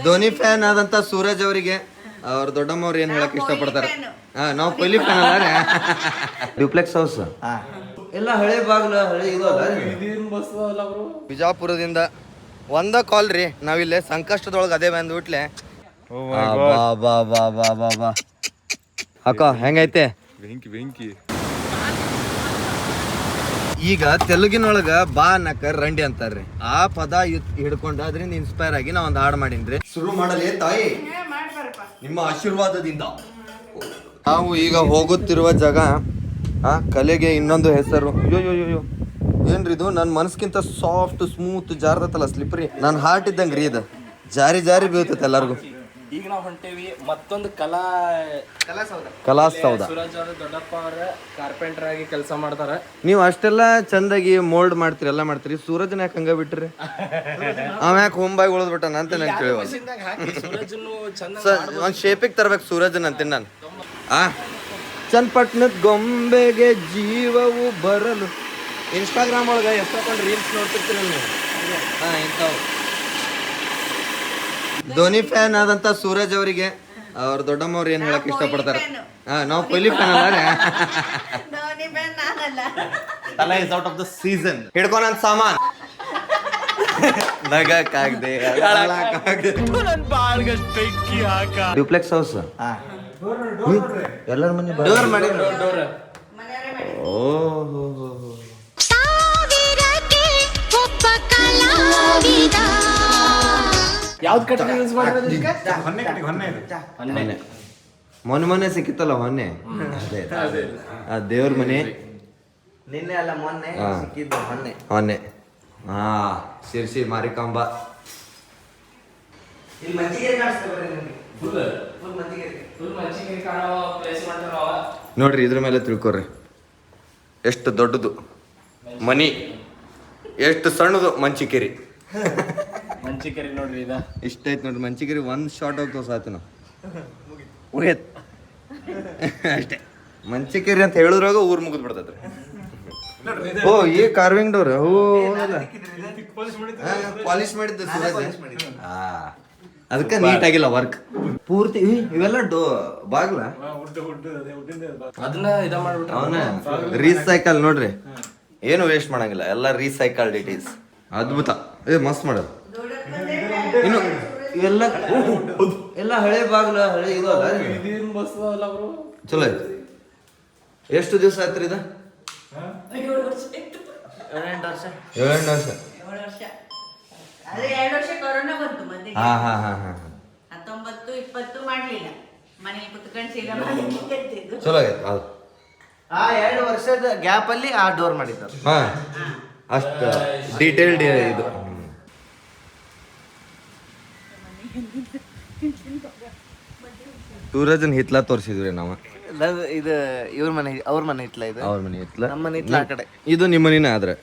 Dhoni fan ಆದಂತ ಸೂರಜ್ ಅವರಿಗೆ ಅವ್ರ ದೊಡ್ಡಮ್ಮವ್ರು ಏನ್ ಹೇಳಕ್ ಇಷ್ಟಪಡ್ತಾರೆ? ನಾವು ಕೊಹ್ಲಿ ಫ್ಯಾನ್ ಅಲ್ಲ ಡ್ಯೂಪ್ಲೆಕ್ಸ್ ಹೌಸ್ ಎಲ್ಲ ಹಳೆ ಬಾಗ್ಲ ಹಳೆ ಇದು ಅಲ್ಲ. ಬಿಜಾಪುರದಿಂದ ಒಂದ ಕಾಲ್ ರೀ, ನಾವಿಲ್ಲೇ ಸಂಕಷ್ಟದೊಳಗೆ ಅದೇ ಬಂದ್ಬಿಟ್ಲೆ. ಬಾ ಬಾ ಬಾ ಬಾ ಬಾ ಅಕ್ಕ ಹೆಂಗೈತೆ? ಬೆಂಕಿ ಈಗ ತೆಲುಗಿನೊಳಗ ಬಾ ಅನ್ನಕ ರಂಡಿ ಅಂತಾರ್ರಿ. ಆ ಪದ ಹಿಡ್ಕೊಂಡು ಅದರಿಂದ ಇನ್ಸ್ಪೈರ್ ಆಗಿ ನಾ ಒಂದು ಹಾಡು ಮಾಡೀನ್ರಿ. ಶುರು ಮಾಡಲೇ ತಾಯಿ ನಿಮ್ಮ ಆಶೀರ್ವಾದದಿಂದ. ನಾವು ಈಗ ಹೋಗುತ್ತಿರುವ ಜಾಗ ಆ ಕಲೆಗೆ ಇನ್ನೊಂದು ಹೆಸರು. ಅಯ್ಯೋ ಏನ್ರಿ ಇದು? ನನ್ನ ಮನಸ್ಕಿಂತ ಸಾಫ್ಟ್ ಸ್ಮೂತ್ ಜಾರದತ್ತಲ್ಲ, ಸ್ಲಿಪ್ರಿ. ನನ್ನ ಹಾರ್ಟ್ ಇದ್ದಂಗ್ರಿ ಇದು, ಜಾರಿ ಬೀಳ್ತೈತೆ ಎಲ್ಲರಿಗೂ. ಈಗ ನಾವು ಹೊಂಟೇವಿ ಮತ್ತೊಂದು ಕಲಾಸೌಧ. ಸೂರಜ್ ಅವ್ರ ದೊಡ್ಡಪ್ಪ ಅವ್ರ ಕಾರ್ಪೆಂಟರ್ ಆಗಿ ಕೆಲಸ ಮಾಡ್ತಾರ. ನೀವು ಅಷ್ಟೆಲ್ಲ ಚಂದಾಗಿ ಮೋಲ್ಡ್ ಮಾಡ್ತೀರಿ, ಎಲ್ಲ ಮಾಡ್ತೀರಿ. ಸೂರಜ್ನ ಯಾಕೆ ಹಂಗ ಬಿಟ್ರಿ? ಅವ ಯಾಕೆ ಹೋಂಬಾಗಿ ಉಳಿದ್ಬಿಟ್ಟಾನ ಅಂತ ನಂಗೆ ಕೇಳುವ. ಒಂದ್ ಶೇಪಿಗೆ ತರ್ಬೇಕು ಸೂರಜ್ನ ಅಂತೀನಿ ನಾನು. ಚನ್ನಪಟ್ಟಣದ ಗೊಂಬೆಗೆ ಜೀವವು ಬರಲು. ಇನ್ಸ್ಟಾಗ್ರಾಮ್ ಒಳಗೆ ಎಷ್ಟೊಂದು ರೀಲ್ಸ್ ನೋಡ್ತಿರ್ತೀನಿ ನೀವು. ಇಂಥವು ಧೋನಿ ಫ್ಯಾನ್ ಆದಂತ ಸೂರಜ್ ಅವರಿಗೆ ಅವ್ರ ದೊಡ್ಡಮ್ಮವ್ರು ಏನ್ ಹೇಳಕ್ ಇಷ್ಟಪಡ್ತಾರೆ? ನಾವು ಕೊಹ್ಲಿ ಫ್ಯಾನ್ ಅಲ್ಲ is out of the season. ಹಿಡ್ಕೊಂಡ್ ಸಾಮಾನ್ ನಗಕ್ಕಾಗ್ದೆ ಡ್ಯೂಪ್ಲೆಕ್ಸ್ ಹೌಸ್ ಎಲ್ಲರ ಮನೆ ಡೋರ್ ಮಾಡಿ. ಯಾವ್ದು ಕಟ್ಟಿಗೆ ಯೂಸ್ ಮಾಡಿರೋದು? ಮೊನ್ನೆ ಸಿಕ್ಕಿತ್ತಲ್ಲ ಹೊನ್ನೆ, ಆ ದೇವ್ರ ಮನೆ. ನಿನ್ನೆ ಅಲ್ಲ ಮೊನ್ನೆ ಸಿಕ್ಕಿದ್ದು ಹೊನ್ನೆ. ಶಿರ್ಸಿ ಮಾರಿಕಾಂಬ. ಇಲ್ಲಿ ಮಜ್ಜಿಗೆ ಕಾಣಿಸ್ತದೆ ನೋಡ್ರಿ, ಇದ್ರ ಮೇಲೆ ತಿಳ್ಕೊಡ್ರಿ ಎಷ್ಟು ದೊಡ್ಡದು ಮನಿ, ಎಷ್ಟು ಸಣ್ಣದು ಮಂಚಿಕೇರಿ. ಮಂಚಿಕೆರೆ ನೋಡ್ರಿ, ಇದ ಇಷ್ಟ ಐತ್ ನೋಡ್ರಿ ಮಂಚಿಕೇರಿ. ಒಂದ್ ಶಾರ್ಟ್ ಹೋಗ್ತಾವ ಸಾತು ನಾವು ಉಳಿಯತ್ ಅಷ್ಟೇ. ಮಂಚಿಕೇರಿ ಅಂತ ಹೇಳಿದ್ರಾಗ ಊರ್ ಮುಗಿದ್ ಬಿಡ್ತೈತ್ರಿ. ಓ ಈ ಕಾರ್ವಿಂಗ್ ಡೋರ್ ಪಾಲಿಶ್ ಮಾಡಿದ್ದು ಅದಕ್ಕೆ ನೀಟ್ ಆಗಿಲ್ಲ ವರ್ಕ್ ಪೂರ್ತಿ. ಇವೆಲ್ಲ ಬಾಗ್ಲ ಅದನ್ನ ಇದ ಮಾಡ್ಬಿಟ್ಟು ಅವನ ರೀಸೈಕಲ್ ನೋಡ್ರಿ, ಏನು ವೇಸ್ಟ್ ಮಾಡಂಗಿಲ್ಲ, ಎಲ್ಲ ರೀಸೈಕಲ್ಡ್ ಇಟ್ ಈಸ್. ಅದ್ಭುತ. ಮಸ್ತ್ ಮಾಡೋದು. ಇನ್ನು ಇವೆಲ್ಲ ಎಲ್ಲ ಹಳೆ ಬಾಗ್ಲ ಹಳೆ ಇದು ಅಲ್ಲ. ಚಲೋ ಆಯ್ತು. ಎಷ್ಟು ದಿವಸ ಆಯ್ತು ಇದು? 7 ವರ್ಷ. 7 ವರ್ಷ. ಅದೇ 2 ವರ್ಷ ಕೊರೋನಾ ಬಂತು ಮತ್ತೆ. 19, 20 ಮಾಡ್ಲಿಲ್ಲ, ಮನೇಲಿ ಕುತ್ಕೊಂಡು ಶೀಲ ಮಾಡಿ. ಚಲೋ ಆಗೈತೆ ಅದು. ಆ 2 ವರ್ಷದ ಗ್ಯಾಪ್ ಅಲ್ಲಿ ಆ ಡೋರ್ ಮಾಡಿದ್ದಾರೆ. ಅಷ್ಟ ಡೀಟೇಲ್ಡ್ ಇದು. ಸೂರಜನ್ ಹಿತ್ಲ ತೋರಿಸಿದ್ವಿ ನಾವು. ಇದು ಇವ್ರ ಮನೆ, ಅವ್ರ ಮನೆ ಹಿತ್ಲ. ಇದು ಅವ್ರ ಮನೆ ಹಿತ್ಲ, ನಮ್ಮ ಮನೆ ಹಿತ್ಲ ಆ ಕಡೆ. ಇದು ನಿಮ್ಮ ಮನೆನೇ ಆದ್ರೆ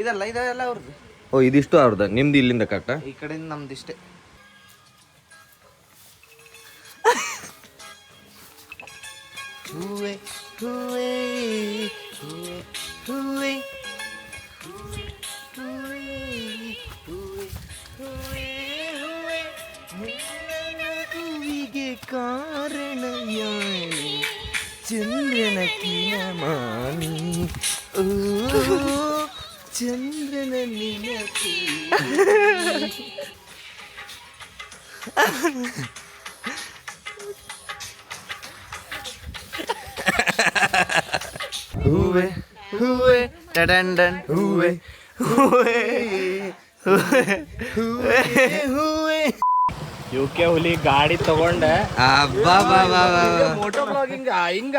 ಇದಲ್ಲ, ಇದೆಲ್ಲ ಅವ್ರದ್ದು. ಓ ಇದಿಷ್ಟು ಅವ್ರದ್ದು, ನಿಮ್ದು ಇಲ್ಲಿಂದ ಕಟ್ಟ. ಈ ಕಡೆಯಿಂದ ನಮ್ದಿಷ್ಟೇ. ಹೂವೆ ಹೂವೆ ಹೂವೆ ಹೂವೆ ಹೂವಿಗೆ ಕಾರಣ ಯಾನೆ ಚಂದ್ರನ ಕಿನಮಾನಿ. ಓ ಚಂದ್ರನ ನೆನಪು. ಹೂವೆ ಹೂವೆ ಟಡಂಡನ್ ಹೂವೆ ಹೂವೆ ಹೂವೆ ಹೂವೆ. ಯುಕೆ ಹುಲಿ ಗಾಡಿ ತಗೊಂಡ ಮೋಟೋ ಬ್ಲಾಗಿಂಗ್ ಹಿಂಗ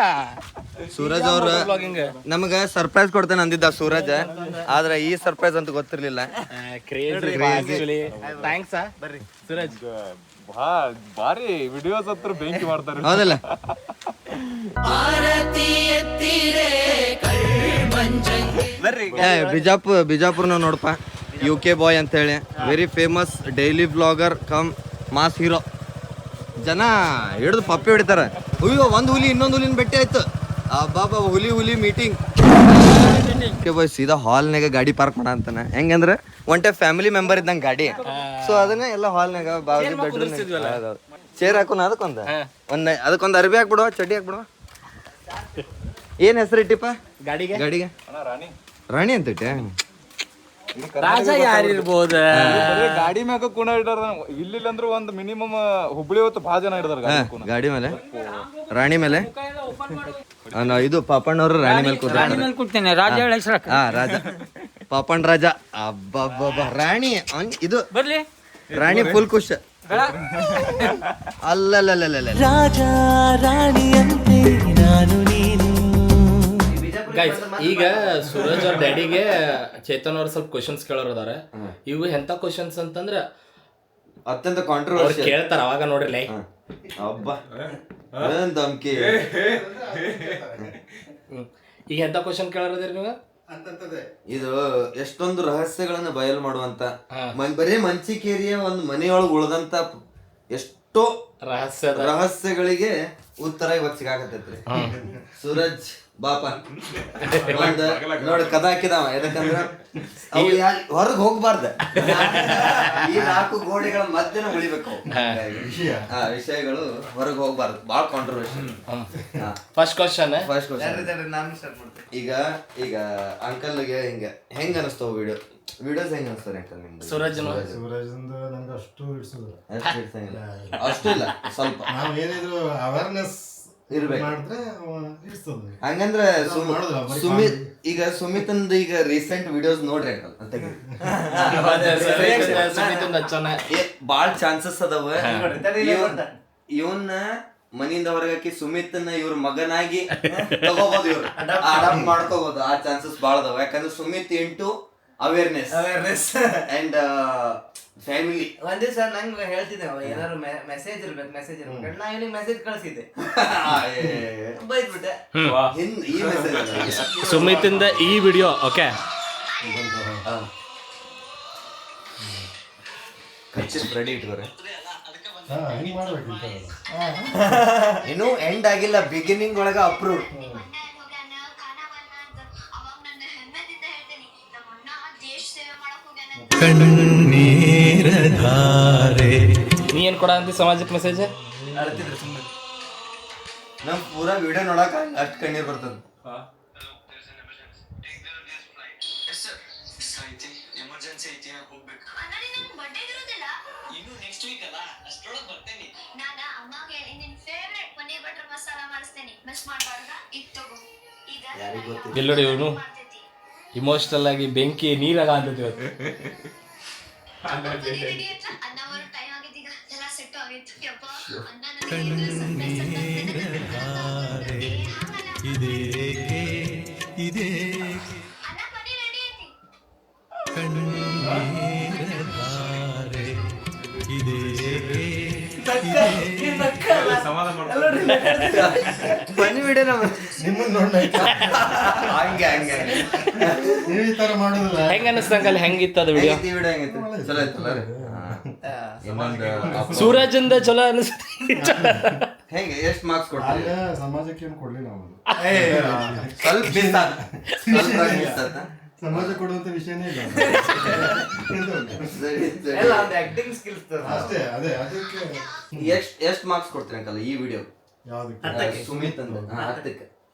ಸೂರಜ್ ಅವ್ರ ನಮಗ ಸರ್ಪ್ರೈಸ್ ಕೊಡ್ತೇನೆ ಅಂದಿದ್ದ ಸೂರಜ್, ಆದ್ರೆ ಈ ಸರ್ಪ್ರೈಸ್ ಅಂತ ಗೊತ್ತಿರ್ಲಿಲ್ಲ. ಥ್ಯಾಂಕ್ಸ್ ಬರ್ರಿ ಸೂರಜ್. ಭಾರಿ ವಿಡಿಯೋಸ್ ಹತ್ರ ಬೆಂಕಿ ಮಾಡ್ತಾರೆ. ಹೌದಲ್ಲ? ಬಿಜಾಪುರ್ನ ನೋಡಪ್ಪ, UK ಬಾಯ್ ಅಂತ ಹೇಳಿ very famous daily blogger cum mass hero. ಜನ ಹಿಡಿದು ಪಪ್ಪಿ ಹೊಡಿತಾರ. ಅಯ್ಯೋ ಒಂದು ಹುಲಿ ಇನ್ನೊಂದು ಹುಲಿನ ಭೇಟಿ ಆಯ್ತು. ಅಬ್ಬಾ ಹುಲಿ ಮೀಟಿಂಗ್. ಬಾಯ್ ಸೀದಾ ಹಾಲ್ನಾಗ ಗಾಡಿ ಪಾರ್ಕ್ ಮಾಡ ಅಂತಾನೆ. ಹೆಂಗಂದ್ರೆ ಒನ್ ಟೈಪ್ ಫ್ಯಾಮಿಲಿ ಮೆಂಬರ್ ಇದ್ದಂಗೆ ಗಾಡಿ. ಸೊ ಅದನ್ನ ಎಲ್ಲ ಹಾಲ್ನಾಗ ಬಾಜು ಬೆಡ್ರೂಮ್ ಚೇರ್ ಹಾಕೋಣ ಅದಕ್ಕೊಂದು ಅರ್ಬಿ ಹಾಕ್ಬಿಡುವ, ಚಡ್ಡಿ ಹಾಕ್ಬಿಡುವ. ಏನ್ ಹೆಸರು ಇಟ್ಟಿಪ್ಪ ಗಾಡಿಗೆ ಗಾಡಿಗೆ? ರಾಣಿ ರಾಣಿ ಅಂತ ಇಟ್ಟೆ. ರಾಜ ಯಾರಿರ್ಬೋದ? ಗಾಡಿ ಮ್ಯಾಗ ಕುಣ ಇಡಾರ. ಇಲ್ಲಿಲ್ಲ ಅಂದ್ರೂ ಒಂದ್ ಮಿನಿಮಮ್ ಹುಬ್ಳಿ ಹೊತ್ತು ಭಾಳ ಜನ ಇಡದಾರ ಗಾಡಿ ಮೇಲೆ, ರಾಣಿ ಮೇಲೆ. ಇದು ಪಾಪಣ್ಣವ್ರು ರಾಣಿ ಮೇಲೆ ಕೂತೇನೆ. ರಾಜ ಹೇಳ ಹೆಸರು. ಹಾ, ರಾಜ, ಪಾಪಣ್ಣ ರಾಜ. ಅಬ್ಬಬ್ಬಬ್ಬ, ರಾಣಿ ಇದು ಬರ್ಲಿ. ರಾಣಿ ಫುಲ್ ಖುಷ್. ಅಲ್ಲಲ್ಲಲ್ಲ ರಾಜ ರಾಣಿಯಂತೆ ನಾನು ನೀನು. ಗೈಸ್, ಈಗ ಸೂರಜ್ ಅವ್ರ ಡ್ಯಾಡಿಗೆ ಚೇತನ್ ಅವ್ರ ಸ್ವಲ್ಪ ಕ್ವಶನ್ಸ್ ಕೇಳೋರಿದಾರೆ. ಇವು ಎಂತ ಕ್ವಶನ್ಸ್ ಅಂತಂದ್ರ ಅತ್ಯಂತ ಅವ್ರು ಕಾಂಟ್ರವರ್ಷಿಯಲ್ ಕೇಳ್ತಾರ, ಅವಾಗ ನೋಡ್ರಿ. ಅಬ್ಬ ಏನ್ ಧಮ್ಕಿ. ಈಗ ಎಂತ ಕ್ವಶನ್ ಕೇಳೋರಿದ್ರಿ ನೀವು? ಇದು ಎಷ್ಟೊಂದು ರಹಸ್ಯಗಳನ್ನ ಬಯಲು ಮಾಡುವಂತ, ಬರೀ ಮಂಚಿಕೇರಿಯ ಒಂದು ಮನೆಯೊಳಗೆ ಉಳ್ದಂತ ಎಷ್ಟೋ ರಹಸ್ಯಗಳಿಗೆ ಉತ್ತರ ಇವತ್ತು ಸಿಗಾಕತ್ತೈತ್ರಿ. ಸೂರಜ್ ಬಾಪ ಒಂದ್ ನೋಡಿ ಕದ ಹಾಕಿದಾವ. ಯಾಕಂದ್ರ ಹೊರಗ್ ಹೋಗ್ಬಾರ್ದ, ಈ 4 ಗೋಡೆಗಳ ಮಧ್ಯನ ಉಳಿಬೇಕು. ವಿಷಯಗಳು ಹೊರಗ್ ಹೋಗ್ಬಾರ್ದು. ಬಾಳ ಕಾಂಟ್ರವರ್ಷಿಯಲ್. First question. ಈಗ ಅಂಕಲ್ಗೆ ಹೆಂಗ ಅನಿಸ್ತವ ವಿಡಿಯೋಸ್ ಹೆಂಗ ಅನಿಸ್ತಾರೆ ಅಂಕಲ್ ನಿಮ್ಗೆ? ಸೂರಜ್ ನಂಗೆ ಅಷ್ಟು ಇಡ್ಸೋದಿಲ್ಲ, ಅಷ್ಟು ಇಲ್ಲ, ಸ್ವಲ್ಪ ನಾವು ಏನಿದ್ರು ಅವೇರ್ನೆಸ್ ಇರ್ಬೇಕು. ಮಾಡಿದ್ರೆ ಇಡ್ಸೋದು. ಹಂಗಂದ್ರೆ ಮಾಡೋದಿಲ್ಲ, ಬರೀ ಸುಮಿತ್ ಈಗ ಸುಮಿತಂದ್ ಈಗ ರೀಸೆಂಟ್ ವಿಡಿಯೋಸ್ ನೋಡ್ರಿ ಅಂಕಲ್ ಅಂತ ಬಾಳ್ ಚಾನ್ಸಸ್ ಅದಾವ. ಇವನ್ನ ಮನಿಯಿಂದ ಹೊರಗಾಕಿ ಸುಮಿತ್ನ ಇವ್ರ ಮಗನಾಗಿ ತಗೋಬಹುದು, ಇವ್ರು ಅಡಾಪ್ಟ್ ಮಾಡ್ಕೋಬಹುದು. ಆ ಚಾನ್ಸಸ್ ಬಾಳ ಅದಾವ. ಯಾಕಂದ್ರೆ Sumit into awareness and family. ಒಂದ್ ದಿವಸ ನಂಗೆ ಹೇಳ್ತಿದ್ದೆ, ಏನಾದ್ರು ಮೆಸೇಜ್ ಇರ್ಬೇಕು ನಾ ಇವನಿಗೆ ಮೆಸೇಜ್ ಕಳ್ಸಿದ್ದೆ, ಬೈದ್ಬಿಟ್ಟೆ. ಈ ಮೆಸೇಜ್ ಸುಮಿತಿಂದ ಈ ವಿಡಿಯೋ. Okay, ready ಇಟ್ಕೋರೆ. ಹಿಂಗ್ ಮಾಡ್ಬೇಕಿಂತ ಇನ್ನು ಎಂಡ್ ಆಗಿಲ್ಲ, ಬಿಗಿನಿಂಗ್ ಒಳಗ ಅಪ್ರೂವ್. ನೀ ಏನ್ ಕೊಡ ಅಂತಿ ಸಮಾಜಕ್ಕೆ ಮೆಸೇಜ್? ಅಳ್ತಿದ್ರು ಸುಮ್ಮನೆ. ನಮ್ ಪೂರಾ ವಿಡಿಯೋ ನೋಡಕ್ ಅಷ್ಟ್ ಕಣ್ಣೀರ್ ಬರ್ತದ. ಎಲ್ಲೋಡಿ ಇವನು ಇಮೋಷನಲ್ ಆಗಿ ಬೆಂಕಿ ನೀರಾಗ ಅಂತೈತಿ ಇವತ್ತು. ಬನ್ನಿ ವಿಡಿಯೋ ನಮ್ಮ ನಿಮ್ಮನ್ನ ನೋಡ್ ಹಂಗೆ ನೀವು ಈ ತರ ಮಾಡೋದಿಲ್ಲ. ಹೆಂಗ ಅನಿಸ್ತಂಕಲ್? ಹೆಂಗಿತ್ತು ಅದು ವಿಡಿಯೋ? ವಿಡಿಯೋ ಹೆಂಗೈತೆ? ಚಲೋ ಐತಲ್ಲ ರೀ? ಇನ್ನೊಂದು ಸೂರಜ್ ಅಂದ ಚಲೋ ಅನಿಸ್ತ. ಹೆಂಗೆ ಎಷ್ಟು ಮಾರ್ಕ್ಸ್ ಕೊಡ್ತಾರೆ? ಆಗ ಸಮಾಜಕ್ಕೆ ಏನು ಕೊಡ್ಲಿಲ್ಲ ಅವನು. ಸ್ವಲ್ಪ ಮಿಸ್ ಆತ, ಸ್ವಲ್ಪ ಮಿಸ್ ಆತ. ಸಮಾಜ ಕೊಡುವಂತ ವಿಷಯನೇ ಇಲ್ಲ. ಎಲ್ಲ ಒಂದು ಆಕ್ಟಿಂಗ್ ಸ್ಕಿಲ್ಸ್ ಅಷ್ಟೇ. ಅದೇ ಅದಕ್ಕೆ ಎಷ್ಟು ಮಾರ್ಕ್ಸ್ ಕೊಡ್ತೀರಿ ಅಂಕಲ್ ಈ ವಿಡಿಯೋ? ಯಾವ್ದಕ್ಕೆ? ಸುಮಿತ್ ಅಂದ 10ಕ್ಕೆ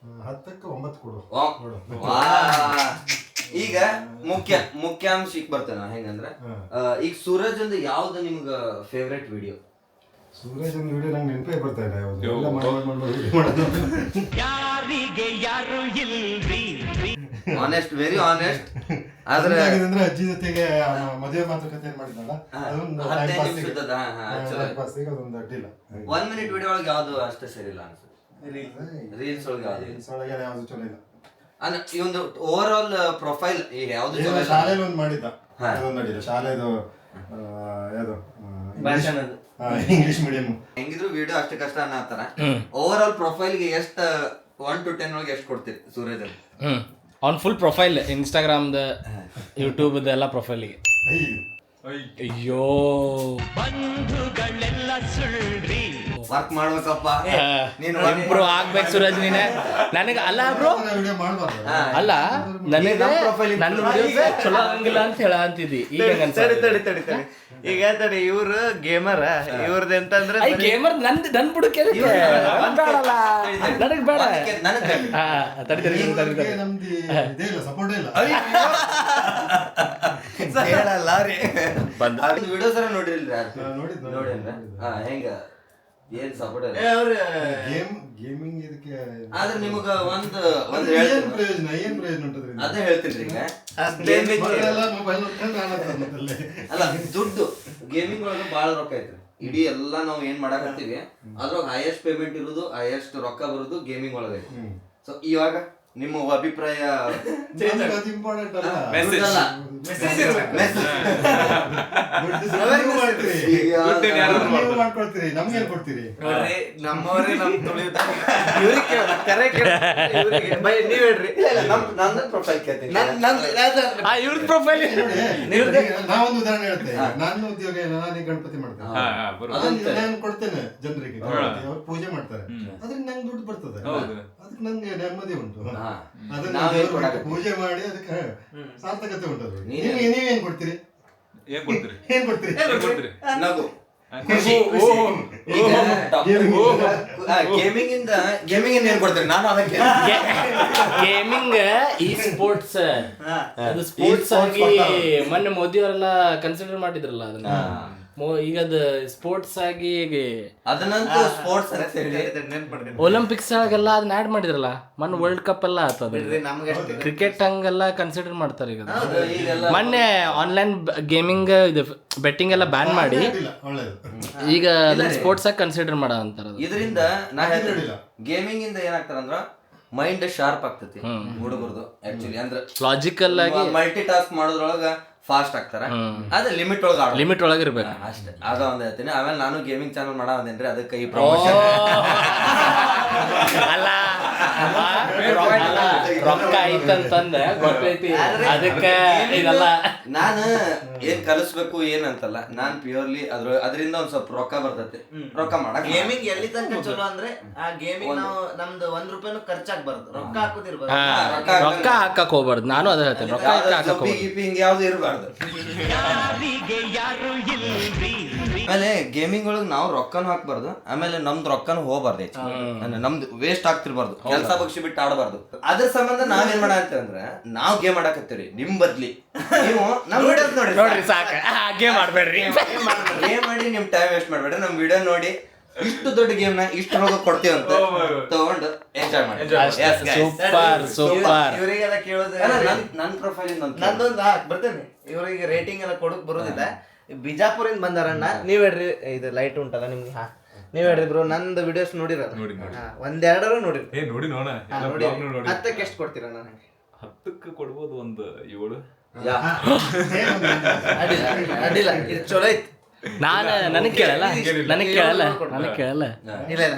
10ಕ್ಕೆ 9 ಕೊಡು. ಈಗ ಮುಖ್ಯಾಂಶಕ್ಕೆ ಬರ್ತೇನೆ. ಹೆಂಗಂದ್ರ ಈಗ ಸೂರಜ್ ಅಂದ ಯಾವ್ದು ನಿಮ್ಗ ಫೇವ್ರೇಟ್ ವಿಡಿಯೋ? ಸೂರಜ್ ಒಂದು ವಿಡಿಯೋ ನಂಗೆ ನೆನಪೇ ಬರ್ತಾ ಇಲ್ಲ. Honest, very honest. ಆದ್ರೆ ಅಂದ್ರೆ ಅಜ್ಜಿ ಜೊತೆಗೆ ಮದುವೆ ಮಾತುಕತೆ ಏನ್ ಮಾಡಿದ್ನಲ್ಲ, ಅದೊಂದು ಅದೊಂದು ಅಡ್ಡಿಲ್ಲ. 1 ಮಿನಿಟ್ ವಿಡಿಯೋ ಒಳಗೆ ಯಾವ್ದು ಅಷ್ಟೇ ಸರಿ ಇಲ್ಲ ಅನ್ಸುತ್ತೆ. ರೀಲ್ಸ್ ಒಳಗೆ ಯಾವ್ದು ಚಲೋ ಇಲ್ಲ. ಇವಂದು ಓವರ್ ಆಲ್ ಪ್ರೊಫೈಲ್ ಈಗ ಯಾವ್ದು ಶಾಲೆಯಲ್ಲಿ ಒಂದು ಮಾಡಿದ್ದ, ಅದೊಂದು ಅಡ್ಡಿಲ್ಲ. ಶಾಲೆದು ಯಾವ್ದು ಇಂಗ್ಲಿಷ್ ಮೀಡಿಯಂ. ಹೆಂಗಿದ್ರು ವಿಡಿಯೋ ಅಷ್ಟು ಕಷ್ಟ ಅನ್ನತ್ತಾರ. ಓವರ್ ಆಲ್ ಪ್ರೊಫೈಲ್ಗೆ ಎಷ್ಟು 1 to 10 ಒಳಗೆ ಎಷ್ಟು ಕೊಡ್ತೀರಿ ಸೂರಜ್ ಅಲ್ಲಿ? ಅವ್ನ ಫುಲ್ ಪ್ರೊಫೈಲ್ ಇನ್ಸ್ಟಾಗ್ರಾಮ್ದ ಯೂಟ್ಯೂಬ್ ಎಲ್ಲ ಪ್ರೊಫೈಲಿಗೆ. ಅಯ್ಯೋ ವರ್ಕ್ ಮಾಡ್ಬೇಕಪ್ಪ ನೀನು ಇಂಪ್ರೂವ್ ಆಗ್ಬೇಕು ಸೂರಜ್ ನೀನೆ. ನನಗೆ ಅಲ್ಲ ಬ್ರೋ, ವಿಡಿಯೋ ಮಾಡ್ಬಾರ್ದು. ಅಲ್ಲ ನನಗೆ ನಮ್ಮ profile ನನ್ನ ವಿಡಿಯೋಸ್ ಚಲೋ ಆಗಂಗಿಲ್ಲ ಅಂತ ಹೇಳಂತಿದ್ದಿ. ಈಗ ತಡಿ ಈಗ ತಡಿ, ಇವ್ರು ಗೇಮರ್, ಇವ್ರದ್ದು ಎಂತಂದ್ರೆ ಗೇಮರ್ ನನ್ ಬುಡಕ್ಕೆ ನನಗೆ ಬೇಡ. ಹಾ ತಡಿ ಇವ್ರಿಗೆ ನಮ್ದು ಇದೇ ಇಲ್ಲ, ಸಪೋರ್ಟೇ ಇಲ್ಲ. ಹೇಳಲ್ಲ ರೀ ವಿಡಿಯೋಸ್ ನೋಡಿರ್ಲಿ ನೋಡಿದ್ದು ನೋಡಿದ್ರ ಹೆಂಗ ಏನ್ ಸಪೋರ್ಟ್ ಗೇಮಿಂಗ್ ಇದಕ್ಕೆ ಆದ್ರೆ ನಿಮಗ ಒಂದ್ ಏನ್ ಪ್ರಯೋಜನ ಉಂಟದ್ರಿಂದ? ಅದೇ ಹೇಳ್ತೀನಿ ಈಗ ಮಕ್ಕಳೆಲ್ಲ ಮೊಬೈಲ್ ನೋಡ್ಕೊಂಡು ಆಡತ್ತಲ್ಲೇ. ಅಲ್ಲ ದುಡ್ಡು ಗೇಮಿಂಗ್ ಒಳಗ ಬಾಳ ರೊಕ್ಕ ಐತ್ರಿ. ಇಡೀ ಎಲ್ಲಾ ನಾವು ಏನ್ ಮಾಡಾಕತ್ತೀವಿ ಅದ್ರೊಳಗ ಹೈಯೆಸ್ಟ್ ಪೇಮೆಂಟ್ ಇರುದು, ಹೈಯೆಸ್ಟ್ ರೊಕ್ಕ ಬರುದು ಗೇಮಿಂಗ್ ಒಳಗ ಐತಿ. ಸೊ ಇವಾಗ ನಿಮ್ಮ ಅಭಿಪ್ರಾಯ ನಮ್ಗೆ ಅದು ಇಂಪಾರ್ಟೆಂಟ್ ಅಲ್ಲ. ಮೆಸೇಜ್ ನೀವು ಮಾಡ್ತೀರಿ, ನೀವು ಮಾಡ್ಕೊಳ್ತೀರಿ, ನಮ್ಗೇನ್ ಕೊಡ್ತೀರಿ? ನೋಡ್ರಿ, ನಮ್ಮವರೇ ನಮ್ ತುಳಿಯುತ್ತಾರೆ. ಇವ್ರಿಗೆ ಕೇಳೋಣ, ಕರೆ ಕೇಳೋಣ. ಬೈ ನೀವ್ ಹೇಳ್ರಿ. ನಂದು ಪ್ರೊಫೈಲ್ ಕೇಳ್ತೀನಿ. ಇವ್ರ ಪ್ರೊಫೈಲ್ ನೋಡಿ, ನಾವೊಂದು ಉದಾಹರಣೆ ಹೇಳ್ತೇನೆ. ನನ್ನ ಉದ್ಯೋಗ ಏನು, ನಾನು ಗಣಪತಿ ಮಾಡ್ತೇನೆ, ನಾನು ಕೊಡ್ತೇನೆ ಜನರಿಗೆ, ಗಣಪತಿ ಅವ್ರು ಪೂಜೆ ಮಾಡ್ತಾರೆ, ಅದ್ರಿಂದ ನಂಗೆ ದುಡ್ಡು ಬರ್ತದೆ, ಅದಕ್ಕೆ ನಂಗೆ ನೆಮ್ಮದಿ ಉಂಟು. ಅದನ್ನ ದೇವ್ರಿಗೆ ಪೂಜೆ ಮಾಡಿ ಅದಕ್ಕೆ ಸಾರ್ಥಕತೆ ಉಂಟದು. ನೀವೇನ್ ಕೊಡ್ತೀರಿ? ಏನ್ ಕೊಡ್ತೀರಿ? ನಗು ಖುಷಿ. ಗೇಮಿಂಗ್ ಇಂದ ಏನ್ ಕೊಡ್ತೀರಿ? ನಾನು ಅದಕ್ಕೆ ಗೇಮಿಂಗ್ ಈ ಸ್ಪೋರ್ಟ್ಸ್ ಅದು ಸ್ಪೋರ್ಟ್ಸ್ ಆಗಿ ಮೊನ್ನೆ ಮೋದಿ ಅವರೆಲ್ಲ ಕನ್ಸಿಡರ್ ಮಾಡಿದ್ರಲ್ಲ ಅದನ್ನ. ಈಗ ಅದು ಸ್ಪೋರ್ಟ್ಸ್ ಆಗಿ ಅದನ್ನಂತೂ ಸ್ಪೋರ್ಟ್ಸ್ ಒಲಿಂಪಿಕ್ಸ್ ಒಳಗೆಲ್ಲ ಅದನ್ನ ಆಡ್ ಮಾಡಿದ್ರಲ್ಲ, ಮೊನ್ನೆ ವರ್ಲ್ಡ್ ಕಪ್ ಎಲ್ಲ ಆತದ. ಕ್ರಿಕೆಟ್ ಹಂಗೆಲ್ಲ ಕನ್ಸಿಡರ್ ಮಾಡ್ತಾರೆ ಈಗ. ಮೊನ್ನೆ ಆನ್ಲೈನ್ ಗೇಮಿಂಗ್ ಇದು ಬೆಟ್ಟಿಂಗ್ ಎಲ್ಲ ಬ್ಯಾನ್ ಮಾಡಿ ಈಗ ಅದನ್ನ ಸ್ಪೋರ್ಟ್ಸ್ ಆಗಿ ಕನ್ಸಿಡರ್ ಮಾಡ ಅಂತಾರ. ಇದರಿಂದ ನಾ ಹೇಳಿಲ್ಲ, ಗೇಮಿಂಗ್ ಇಂದ ಏನಾಗ್ತಾರಂದ್ರ ಮೈಂಡ್ ಶಾರ್ಪ್ ಆಗ್ತೈತಿ ಹುಡುಗರದು. ಆಕ್ಚುಲಿ ಅಂದ್ರೆ ಲಾಜಿಕಲ್ ಆಗಿ ಮಲ್ಟಿ ಟಾಸ್ಕ್ ಮಾಡೋದ್ರೊಳಗ ಫಾಸ್ಟ್ ಆಗ್ತಾರ. ಅದೇ ಲಿಮಿಟ್ ಒಳಗ ಲಿಮಿಟ್ ಒಳಗಿರ್ಬೇಕು ಅಷ್ಟೇ. ಅದ ಒಂದ್ ಹೇಳ್ತೀನಿ. ಆಮೇಲೆ ನಾನು ಗೇಮಿಂಗ್ ಚಾನಲ್ ಮಾಡೇನ್ರಿ, ಅದಕ್ಕೆ ಈ ಪ್ರಮೋಷನ್ ಅಲ್ಲ ರೊಕ್ಕ ಐತಂತಂದ ಗೊತ್ತೈತಿ, ಅದಕ್ಕೆ ಇದೆಲ್ಲ ನಾನು ಏನ್ ಕಲಿಸ್ಬೇಕು ಏನಂತಲ್ಲ, ನಾನ್ ಪ್ಯೂರ್ಲಿ ಅದರಿಂದ ಒಂದ್ ಸ್ವಲ್ಪ ರೊಕ್ಕ ಬರ್ತೈತಿ. ರೊಕ್ಕ ಮಾಡಕ್ ಗೇಮಿಂಗ್ ಎಲ್ಲಿ ತನಕ ಚಲೋ ಅಂದ್ರೆ ಆ ಗೇಮಿಂಗ್ ನಾವು ನಮ್ದು 1 ರೂಪಾಯಿನೂ ಖರ್ಚಾಗ್ಬಾರ್ದು, ರೊಕ್ಕ ಹಾಕೋದಿರ್ಬಾರ್ದು. ರೊಕ್ಕ ಹಾಕಕ್ ಹೋಗ್ಬಾರ್ದು. ನಾನು ಅದ ಹೇಳ್ತೇನೆ, ರೊಕ್ಕ ಹಾಕಕ್ ಹೋಗ್ಬಾರ್ದು. ಹಿಂಗ ಯಾವ್ದು ಇರಬಾರ್ದು. ಆಮೇಲೆ ಗೇಮಿಂಗ್ ಒಳಗ್ ನಾವು ರೊಕ್ಕನು ಹಾಕ್ಬಾರ್ದು, ಆಮೇಲೆ ನಮ್ದು ರೊಕ್ಕನು ಹೋಗ್ಬಾರ್ದು, ನಮ್ದು ವೇಸ್ಟ್ ಆಗ್ತಿರ್ಬಾರ್ದು, ಕೆಲಸ ಬಗ್ಸಿ ಬಿಟ್ಟು ಆಡಬಾರ್ದು. ಅದ್ರ ಸಂಬಂಧ ನಾವೇನ್ ಮಾಡಂತಂದ್ರೆ ನಾವು ಗೇಮ್ ಆಡಕತ್ತೀವಿ ನಿಮ್ ಬದ್ಲಿ ನೀವು ನಮ್ ವಿಡಿಯೋಸ್ ನೋಡ್ರಿ ಸಾಕ ಗೇಮ್ ಆಡ್ಬೇಡ್ರಿ. ಗೇಮ್ ಮಾಡಿ ನಿಮ್ ಟೈಮ್ ವೇಸ್ಟ್ ಮಾಡ್ಬೇಡ್ರಿ. ನಮ್ ವಿಡಿಯೋ ನೋಡಿ ಇಷ್ಟು ದೊಡ್ಡ ಗೇಮ್ ನ ಇಷ್ಟು ರೊಕ್ಕ ಕೊಡ್ತೀವಿ ಅಂತ ತಗೊಂಡು ಎಂಜಾಯ್ ಮಾಡಿ. Super super. ಇವರಿಗೆಲ್ಲ ಕೇಳೋದು ನನ್ ಪ್ರೊಫೈಲ್ ನಂದೊಂದು ಬರ್ತೇನೆ. ಇವರಿಗೆ ರೇಟಿಂಗ್ ಎಲ್ಲ ಕೊಡಕ್ ಬರೋದಿಲ್ಲ. ಬಿಜಾಪುರಿಂದ ಬಂದಾರಣ್ಣ. ನೀವ್ ಹೇಳ್ರಿ, ಇದು ಲೈಟ್ ಉಂಟಲ್ಲ ನಿಮ್ಗೆ, ನೀವ್ ಹೇಳ್ರಿ ಬ್ರೋ, ನಂದು ವಿಡಿಯೋಸ್ ನೋಡಿರ? ಒಂದೆರಡರೂ ನೋಡಿರಿ. ನೋಡಿ ನೋಡ ನೋಡಿ. 10ಕ್ಕೆ ಎಷ್ಟು ಕೊಡ್ತೀರ? ನನಗೆ 10ಕ್ಕೆ ಕೊಡ್ಬೋದು, ಒಂದು 7. ಅಡ್ಡಿಲ್ಲ, ಇದು ಚಲೋ ಐತಿ. ನನಗ್ ಕೇಳಲ್ಲ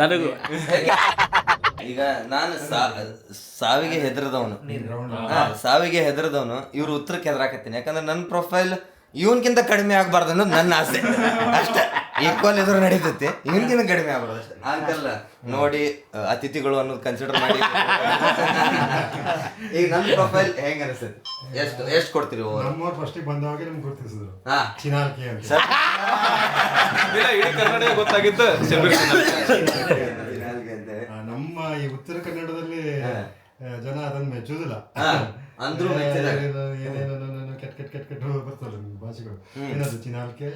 ನನಗೂ. ಈಗ ನಾನು ಸಾವಿಗೆ ಹೆದರದವನು ಇವ್ರ ಉತ್ತರಕ್ಕೆ ಹೆದರಾಕತ್ತೀನಿ. ಯಾಕಂದ್ರೆ ನನ್ನ ಪ್ರೊಫೈಲ್ ಇವನ್ಕಿಂತ ಕಡಿಮೆ ಆಗ್ಬಾರ್ದು ಅನ್ನೋದು ನನ್ನ ಆಸೆ ಅಷ್ಟೇ. ಈಕ್ವಲ್ ಎದುರು ನಡೀತೈತಿ, ಇವನ್ಕಿಂತ ಕಡಿಮೆ ಆಗ್ಬಾರ್ದು ಅಷ್ಟೇ. ಹಂಗಲ್ಲ ನೋಡಿ, ಅತಿಥಿಗಳು ಅನ್ನೋದು ಕನ್ಸಿಡರ್ ಮಾಡಿ. ಈಗ ನನ್ನ ಪ್ರೊಫೈಲ್ ಹೆಂಗ ಅನಿಸ್ತೈತಿ? ಎಷ್ಟು ಕೊಡ್ತೀರಿ? ನಮ್ಮವ್ರು ಫಸ್ಟಿಗೆ ಬಂದವಾಗ ನಮ್ಗೆ ಗುರುತಿಸಿದ್ರು, ಹಾ ಚಿನಾಲ್ಕಿ ಅಂತ. ಇಡೀ ಕರ್ನಾಟಕ ಗೊತ್ತಾಗಿತ್ತು ನಮ್ಮ ಈ ಉತ್ತರ ಕನ್ನಡದಲ್ಲಿ ಜನ ಅದನ್ನ ಮೆಚ್ಚುದಿಲ್ಲ. ಅಂದ್ರೂ ಏನೇನೋ ಕೆಟ್ಟ ಬರ್ತಲ್ಲ ಭಾಷೆಗಳು. ಏನದು ಚಿನಾಲ್ಕೆ,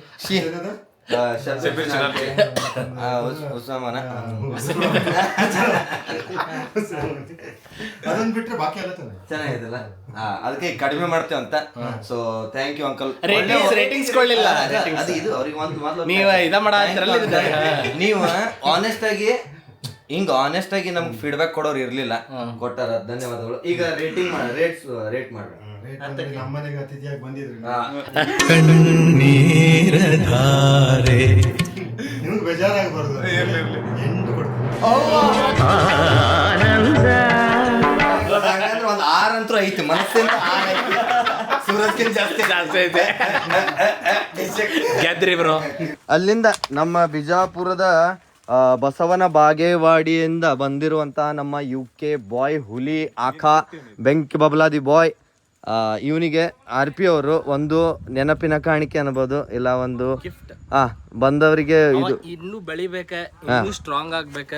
ಉಸ್ಮಾನ, ಅದನ್ನ ಬಿಟ್ರೆ ಬಾಕಿ ಎಲ್ಲ ಚೆನ್ನಾಗಿದಲ್ಲ. ಅದಕ್ಕೆ ಕಡಿಮೆ ಮಾಡ್ತೇವೆ ಅಂತ. So thank you uncle. Ratings ಕೊಡ್ಲಿಲ್ಲ. ಅದು ಇದು ಅವ್ರಿಗೆ ಮೊದಲು ನೀವು ಇದ ಮಾಡಾತಿರಲ್ಲ, ನೀವು ಆನೆಸ್ಟ್ ಆಗಿ ನಮ್ಗೆ ಫೀಡ್ಬ್ಯಾಕ್ ಕೊಡೋರು ಇರ್ಲಿಲ್ಲ, ಕೊಟ್ಟಾರ, ಧನ್ಯವಾದಗಳು. ಈಗ ರೇಟಿಂಗ್ ರೇಟ್ ಮಾಡ್ರಿ. ನಮ್ಮನೆಗೆ ಅತಿಥಿಯಾಗಿ ಬಂದಿದ್ರಿ, ಕಣ್ಣೀರಧಾರೆ ನಿಮ್ಗೆ ಬೇಜಾರಾಗಬಾರ್ದು, ಎಂಟು ಕೊಡ್ತೀನಿ. ಹಾಗಾದ್ರೆ ಒಂದು 6 ಅಂತೂ ಐತಿ, ಮನಸ್ಸಿಂದ 6 ಐತಿ. ಸೂರಜ್ಗಿಂತ ಜಾಸ್ತಿ ಐತೆ. ಗೆದ್ರಿ ಬ್ರೋ. ಅಲ್ಲಿಂದ ನಮ್ಮ ಬಿಜಾಪುರದ ಬಸವನ ಬಾಗೇವಾಡಿಯಿಂದ ಬಂದಿರುವಂತಹ ನಮ್ಮ UK ಬಾಯ್ ಹುಲಿ ಆಖಾ ಬೆಂಕಿ ಬಬ್ಲಾದಿ ಬಾಯ್, ಇವನಿಗೆ RP ಅವರು ಒಂದು ನೆನಪಿನ ಕಾಣಿಕೆ ಅನ್ಬೋದು, ಇಲ್ಲ ಒಂದು ಬಂದವರಿಗೆ ಇದು ಇನ್ನೂ ಬೆಳಿಬೇಕ, ಇನ್ನೂ ಸ್ಟ್ರಾಂಗ್ ಆಗ್ಬೇಕ,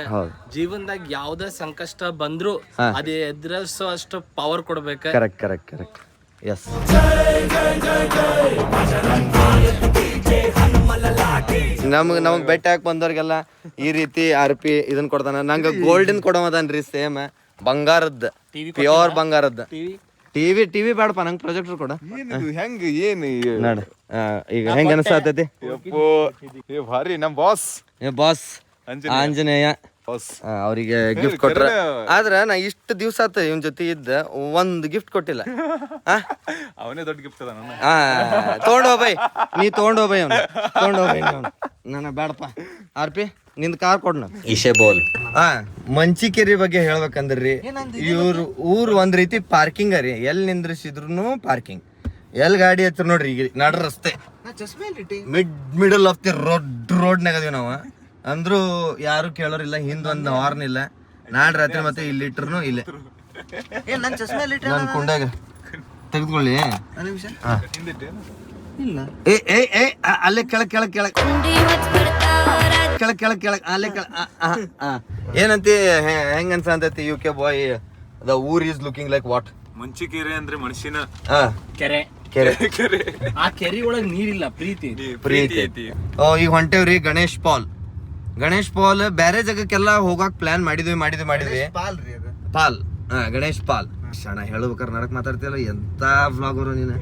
ಜೀವನದಾಗ ಯಾವ್ದೇ ಸಂಕಷ್ಟ ಬಂದ್ರು ಅದೇ ಎದುರಿಸೋ ಅಷ್ಟು ಪವರ್ ಕೊಡ್ಬೇಕ. Correct yes. ನಮಗ್ ಬೆಟ್ಟ ಹಾಕಿ ಬಂದವ್ರಿಗೆಲ್ಲ ಈ ರೀತಿ RP ಇದನ್ನ ಕೊಡ್ತಾನ. ನಂಗೆ ಗೋಲ್ಡನ್ ಕೊಡೋದನ್ರಿ, ಸೇಮ್ ಬಂಗಾರದ್ದು, ಪ್ಯೂರ್ ಬಂಗಾರದ್ದು. ಟಿವಿ ಬೇಡಪ್ಪ, ನಂಗೆ ಪ್ರೊಜೆಕ್ಟರ್ ಕೊಡ. ಹೆಂಗ್ ಏನ್ ನೋಡ ಈಗ ಹೆಂಗ ಅನ್ಸಾತೈತಿ ಭಾರಿ ನಮ್ ಬಾಸ್ ಆಂಜನೇಯ ಅವ್ರಿಗೆ ಗಿಫ್ಟ್ ಕೊಟ್ರ. ಆದ್ರ ನಾ ಇಷ್ಟು ದಿವ್ಸ ಆತ ಇವನ್ ಜೊತೆ ಇದ್ದ ಒಂದ್ ಗಿಫ್ಟ್ ಕೊಟ್ಟಿಲ್ಲ. ಅವನೇ ದೊಡ್ಡ ಗಿಫ್ಟ್ ಅದ. ತಗೊಂಡೋಗ್ಬೈ ನೀ ತಗೊಂಡೋಗ್ಬೈ ಅವ್ನು ತಗೊಂಡೋಗ್ಬೈ. ನನ್ನ ಬೇಡಪ್ಪ RP ನಿಂದ ಕಾರ್ ಕೊಡ್ನ. ಇಶೆ ಬೋಲ್ ಮಂಚಿಕೇರಿ ಬಗ್ಗೆ ಹೇಳ್ಬೇಕಂದ್ರಿ, ಇವ್ರು ಊರ್ ಒಂದ್ ರೀತಿ ಪಾರ್ಕಿಂಗ್ ರೀ. ಎಲ್ಲಿ ನಿಂದ್ರಿಸಿದ್ರು ಪಾರ್ಕಿಂಗ್, ಎಲ್ ಗಾಡಿ ಹತ್ರ ನೋಡ್ರಿ ಈಗ ನಡ ರಸ್ತೆ ಮಿಡಲ್ ಆಫ್ ದಿ ರೋಡ್ನಾಗ ಅದೀವಿ ನಾವು. ಅಂದ್ರೂ ಯಾರು ಕೇಳೋರಿಲ್ಲ, ಹಿಂದೊಂದು ಹಾರ್ನ್ ಇಲ್ಲ. ನಾಡ್ ರಾತ್ರಿ ಮತ್ತೆ ಇಲ್ಲಿ ಇಟ್ರು ಇಲ್ಲೇ ನನ್ ಕುಂಡಾಗ ತೆಗೆದುಕೊಳ್ಳಿ. ಅಲ್ಲೇ ಕೆಳಗ್ ಅಲ್ಲೇ ಏನಂತಿ ಹೆಂಗ ಅನ್ಸಂತೈತಿ UK ಬಾಯ್ ದ ಊರ್ is looking like what? Manchikeri ಅಂದ್ರೆ ಮನುಷ್ಯನ ಕೆರೆ. ಆ ಕೆರೆ ಒಳಗ್ ನೀರಿಲ್ಲ, ಪ್ರೀತಿ ಐತಿ. ಈಗ ಹೊಂಟೇವ್ರಿ ಗಣೇಶ್ ಪಾಲ್. ಬೇರೆ ಜಾಗಕ್ಕೆಲ್ಲ ಹೋಗಾಕ್ ಪ್ಲಾನ್ ಮಾಡಿದ್ವಿ. ಪಾಲ್ ಗಣೇಶ್ ಪಾಲ್ ಶಣ ಹೇಳ್ಬೇಕಾರೆ ನಡಕ್ ಮಾತಾಡ್ತಿಲ್ಲ, ಎಂತ ವ್ಲಾಗರು ನೀನು.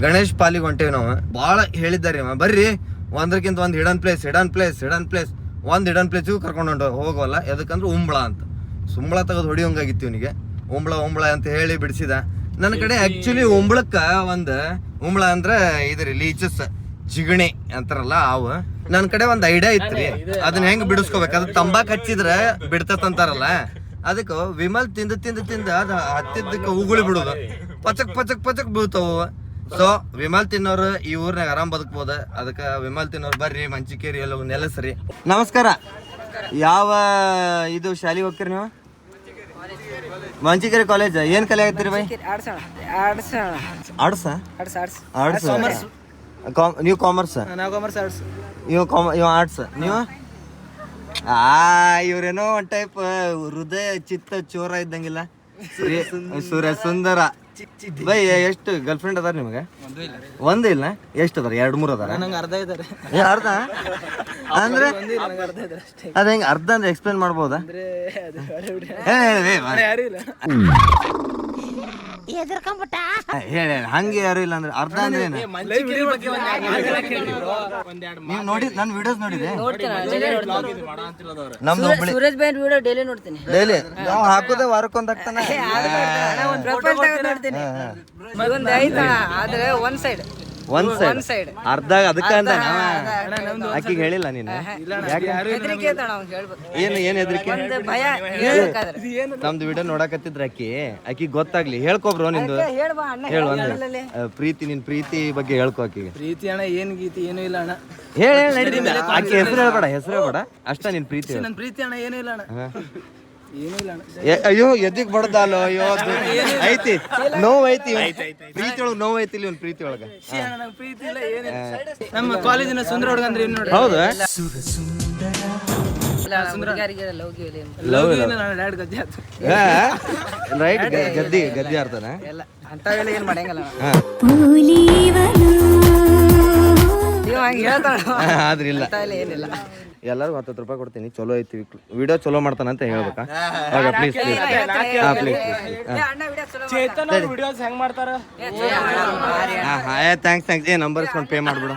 ಗಣೇಶ್ ಪಾಲಿಗೆ ಹೊಂಟೇವಿ ನಾವು. ಬಾಳ ಹೇಳಿದ್ದಾರೆ ಬರ್ರಿ, ಒಂದ್ರಕ್ಕಿಂತ ಒಂದ್ ಹಿಡನ್ ಪ್ಲೇಸ್ ಒಂದ್ ಹಿಡನ್ ಪ್ಲೇಸ್ ಕರ್ಕೊಂಡು ಹೋಗವಲ್ಲ. ಎದಕ್ಕಂದ್ರೆ ಉಂಬಳ ಅಂತ ಸುಂಬಳ ತೆಗೆದು ಹೊಡಿಯೋಂಗಾಗಿತ್ತು ಇವನಿಗೆ. ಉಂಬಳ ಅಂತ ಹೇಳಿ ಬಿಡಿಸಿದ. ನನ್ನ ಕಡೆ ಆಕ್ಚುಲಿ ಉಂಬಳಕ್ಕ ಉಂಬಳ ಅಂದ್ರೆ ಇದ್ರಿ ಲೀಚಸ್ ಜಿಗಣಿ ಅಂತಾರಲ್ಲ ಅವು. ನನ್ ಕಡೆ ಒಂದ್ ಐಡಿಯಾ ಇತ್ರಿ, ಅದನ್ನ ಹೆಂಗ್ ಬಿಡಿಸ್ಕೋಬೇಕು. ಅದು ತಂಬಾಕ್ ಹಚ್ಚಿದ್ರ ಬಿಡ್ತಂತಾರಲ್ಲ, ಅದಕ್ಕ ವಿಮಲ್ ತಿಂದ ಅದ ಹತ್ತಿದ್ದಕ್ಕೆ ಉಗುಳಿ ಬಿಡುದು, ಪಚಕ್ ಬೀಳ್ತಾವ. ಸೊ ವಿಮಲ್ ತಿನ್ನೋರು ಈ ಊರ್ನಾಗ ಆರಾಮ್ ಬದುಕ್ಬೋದ. ಅದಕ್ಕ ವಿಮಲ್ ತಿನ್ನೋರು ಬರ್ರಿ ಮಂಚಿಕೇರಿ ಎಲ್ಲ ನೆಲೆಸ್ರಿ. ನಮಸ್ಕಾರ. ಯಾವ ಇದು ಶಾಲೆಗೆ ಹೋಗ್ತೀರಿ ನೀವು? ಮಂಚಿಕೇರಿ ಕಾಲೇಜ್. ಏನ್ ಕಲೆ ಆಗ್ತೀರಿ ಬೈ? ಆರ್ಟ್ಸ್. ನೀವು ಕಾಮರ್ಸ್? ಇವ್ ಆರ್ಟ್ಸ್. ನೀವು ಇವ್ರೇನೋ ಒಂದ್ ಟೈಪ್ ಹೃದಯ ಚಿತ್ತ ಚೋರ ಇದ್ದಂಗಿಲ್ಲ. ಸೂರ್ಯ ಸುಂದರ ಬೈ. ಎಷ್ಟು ಗರ್ಲ್ ಫ್ರೆಂಡ್ ಅದಾರ ನಿಮಗೆ? ಒಂದು ಇಲ್ಲ. ಎಷ್ಟು ಅದಾರ? 2-3 ಅದಾರ? ಅರ್ಧ ಅಂದ್ರೆ ಅದ ಹೆಂಗ ಅರ್ಧ ಅಂದ್ರೆ ಎಕ್ಸ್ಪ್ಲೇನ್ ಮಾಡ್ಬೋದಾ? ಹೇಳಿ ಹಂಗೆ ಯಾರು ಇಲ್ಲ ಅಂದ್ರೆ ಅರ್ಧ ಅಂದ್ರೆ ಏನು? ನೀವು ನೋಡಿ ನನ್ನ ವಿಡಿಯೋಸ್ ನೋಡಿದೆ. ನಮ್ದು ಸೂರಜ್ ಬೈ ವಿಡಿಯೋ ಡೈಲಿ ನೋಡ್ತೀನಿ. ಡೈಲಿ ನಾವು ಹಾಕೋದೇ ವಾರಕ್ಕೊಂದು ಹಾಕ್ತಾನೆ. ಆದ್ರೆ ಒಂದ್ ಸೈಡ್ ಅರ್ಧ ಅದಕ್ಕ ಅಂದ ಆಕಿಗೆ ಹೇಳಿಲ್ಲ ನೀನು? ಏನ್ ಹೆದ್ರಿಕೆ? ನಮ್ದು ವಿಡಿಯೋ ನೋಡಕತ್ತಿದ್ರ ಆಕಿ ಗೊತ್ತಾಗ್ಲಿ. ಹೇಳ್ಕೊಬ್ರು ನಿಂದು ಹೇಳು. ಪ್ರೀತಿ, ನಿನ್ ಪ್ರೀತಿ ಬಗ್ಗೆ ಹೇಳ್ಕೊ ಆಕಿಗೆ. ಪ್ರೀತಿ ಅಣ್ಣ ಏನ್ ಗೀತಿ ಏನೂ ಇಲ್ಲ ಅಣ್ಣ. ಆಕಿ ಹೆಸರು ಹೇಳ್ಬೇಡ ಅಷ್ಟ. ನಿನ್ ಪ್ರೀತಿ ನನ್ ಪ್ರೀತಿ ಅಣ್ಣ ಏನೂ ಇಲ್ಲ ಅಣ್ಣ. ಅಯ್ಯೋ ಎದಿಗ್ ಬಡದಲ್ಲೋ. ಅಯ್ಯೋ ಐತಿ ನೋವೈತಿ ಪ್ರೀತಿ ಒಳಗ, ನೋವೈತಿ ಇಲ್ಲಿ ಒಂದು ಪ್ರೀತಿ ಒಳಗ. ನಮ್ಮ ಕಾಲೇಜಿನ ಸುಂದರ ಹುಡುಗ ಅಂದ್ರೆ ನೋಡಿ. ಹೌದಾ? ರೈಟ್. ಗದ್ದಿ ಆಡ್ತಾನ ಅಂತವೆಲ್ಲ ಏನ್ ಮಾಡಂಗಲ್ಲ. ಆದ್ರಿಲ್ಲ. ಎಲ್ಲರಿಗೂ 10 ರೂಪಾಯಿ ಕೊಡ್ತೀನಿ. ಚಲೋ ಐತಿ ವಿಡಿಯೋ, ಚಲೋ ಮಾಡ್ತಾನ ಅಂತ ಹೇಳ್ಬೇಕಾ? Please thanks. ನಂಬರ್ ಇಸ್ಕೊಂಡು ಪೇ ಮಾಡ್ಬಿಡು.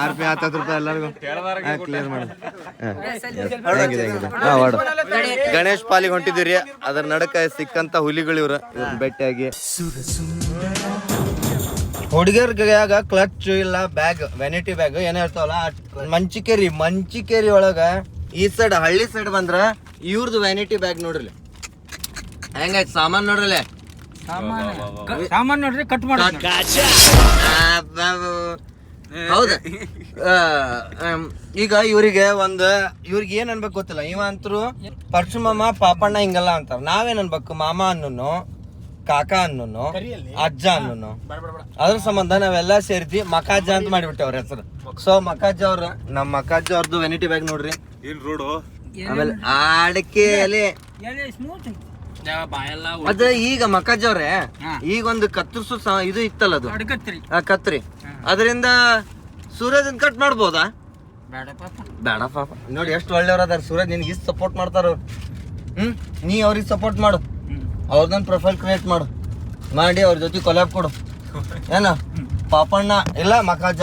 RP 10 ರೂಪಾಯಿ ಎಲ್ಲರಿಗೂ ಕ್ಲಿಯರ್ ಮಾಡಿ. ಗಣೇಶ್ ಪಾಲಿಗೆ ಹೊಂಟಿದ್ದೀರಿ. ಅದ್ರ ನಡಕ ಸಿಕ್ಕಂತ ಹುಲಿಗಳು ಇವ್ರ ಭೇಟಿಯಾಗಿ. ಹುಡುಗಿಯರ್ಗ ಕ್ಲಚ್ ಇಲ್ಲ, ಬ್ಯಾಗ್, ವ್ಯಾನಿಟಿ ಬ್ಯಾಗ್ ಏನೇ ಇರ್ತಾವಲ್ಲ. ಮಂಚಿಕೇರಿ ಒಳಗ ಈ ಸೈಡ್ ಹಳ್ಳಿ ಸೈಡ್ ಬಂದ್ರ ಇವ್ರದ್ದು ವ್ಯಾನಿಟಿ ಬ್ಯಾಗ್ ನೋಡ್ರಿ ಹೆಂಗಾಯ್ತು. ಸಾಮಾನ್ ನೋಡ್ರಲ್ಲ, ಸಾಮಾನ್ ನೋಡ್ರಿ ಕಟ್ ಮಾಡಿ ಹೌದಾ ಈಗ ಇವ್ರಿಗೆ ಏನ್ ಅನ್ಬೇಕು ಗೊತ್ತಿಲ್ಲ. ಇವ ಅಂತರು ಪರಶುಮಾಮ ಪಾಪಣ್ಣ ಹಿಂಗೆಲ್ಲ ಅಂತಾರ. ನಾವೇನ್ ಅನ್ಬೇಕು? ಮಾಮ ಅನ್ನೋನು, ಕಾಕ ಅನ್ನೋನು, ಅಜ್ಜ ಅನ್ನೋನು. ಅದ್ರ ಸಂಬಂಧ ನಾವೆಲ್ಲ ಸೇರಿಸಿ ಮಕಾಜ್ಜ ಅಂತ ಮಾಡಿಬಿಟ್ಟೆ ಅವ್ರ ಹೆಸರು. ಸೊ ಮಕಾಜ್ಜ ಅವ್ರ ನಮ್ಮ ಮಕಾಜ್ಜ ಅವ್ರದ್ದು ವೆನಿಟಿ ಬ್ಯಾಗ್ ನೋಡ್ರಿ. ಏನ್ ರೋಡು ಆಮೇಲೆ ಅಡಕೆ ಎಲೆ ಅದ. ಈಗ ಮಕಾಜ್ಜ ಅವ್ರೆ ಈಗ ಒಂದು ಕತ್ತರಿಸು ಇದು ಇತ್ತಲ್ಲ, ಅದು ಕತ್ರಿ. ಅದರಿಂದ ಸೂರಜ್ ಕಟ್ ಮಾಡ್ಬೋದಾ? ಬೇಡ ಪಾಪ. ನೋಡಿ ಎಷ್ಟು ಒಳ್ಳೆಯವ್ರ ಅದಾರ. ಸೂರಜ್ ನಿನ್ಗೆ ಇಷ್ಟು ಸಪೋರ್ಟ್ ಮಾಡ್ತಾರ. ನೀ ಅವ್ರಿಗೆ ಸಪೋರ್ಟ್ ಮಾಡು, ಅವ್ರದೊಂದು ಪ್ರೊಫೈಲ್ ಕ್ರಿಯೇಟ್ ಮಾಡಿ ಅವ್ರ ಜೊತೆ ಕೊಲಾಬ್ ಕೊಡು. ಏನ ಪಾಪಣ್ಣ ಇಲ್ಲ ಮಕಾಜ.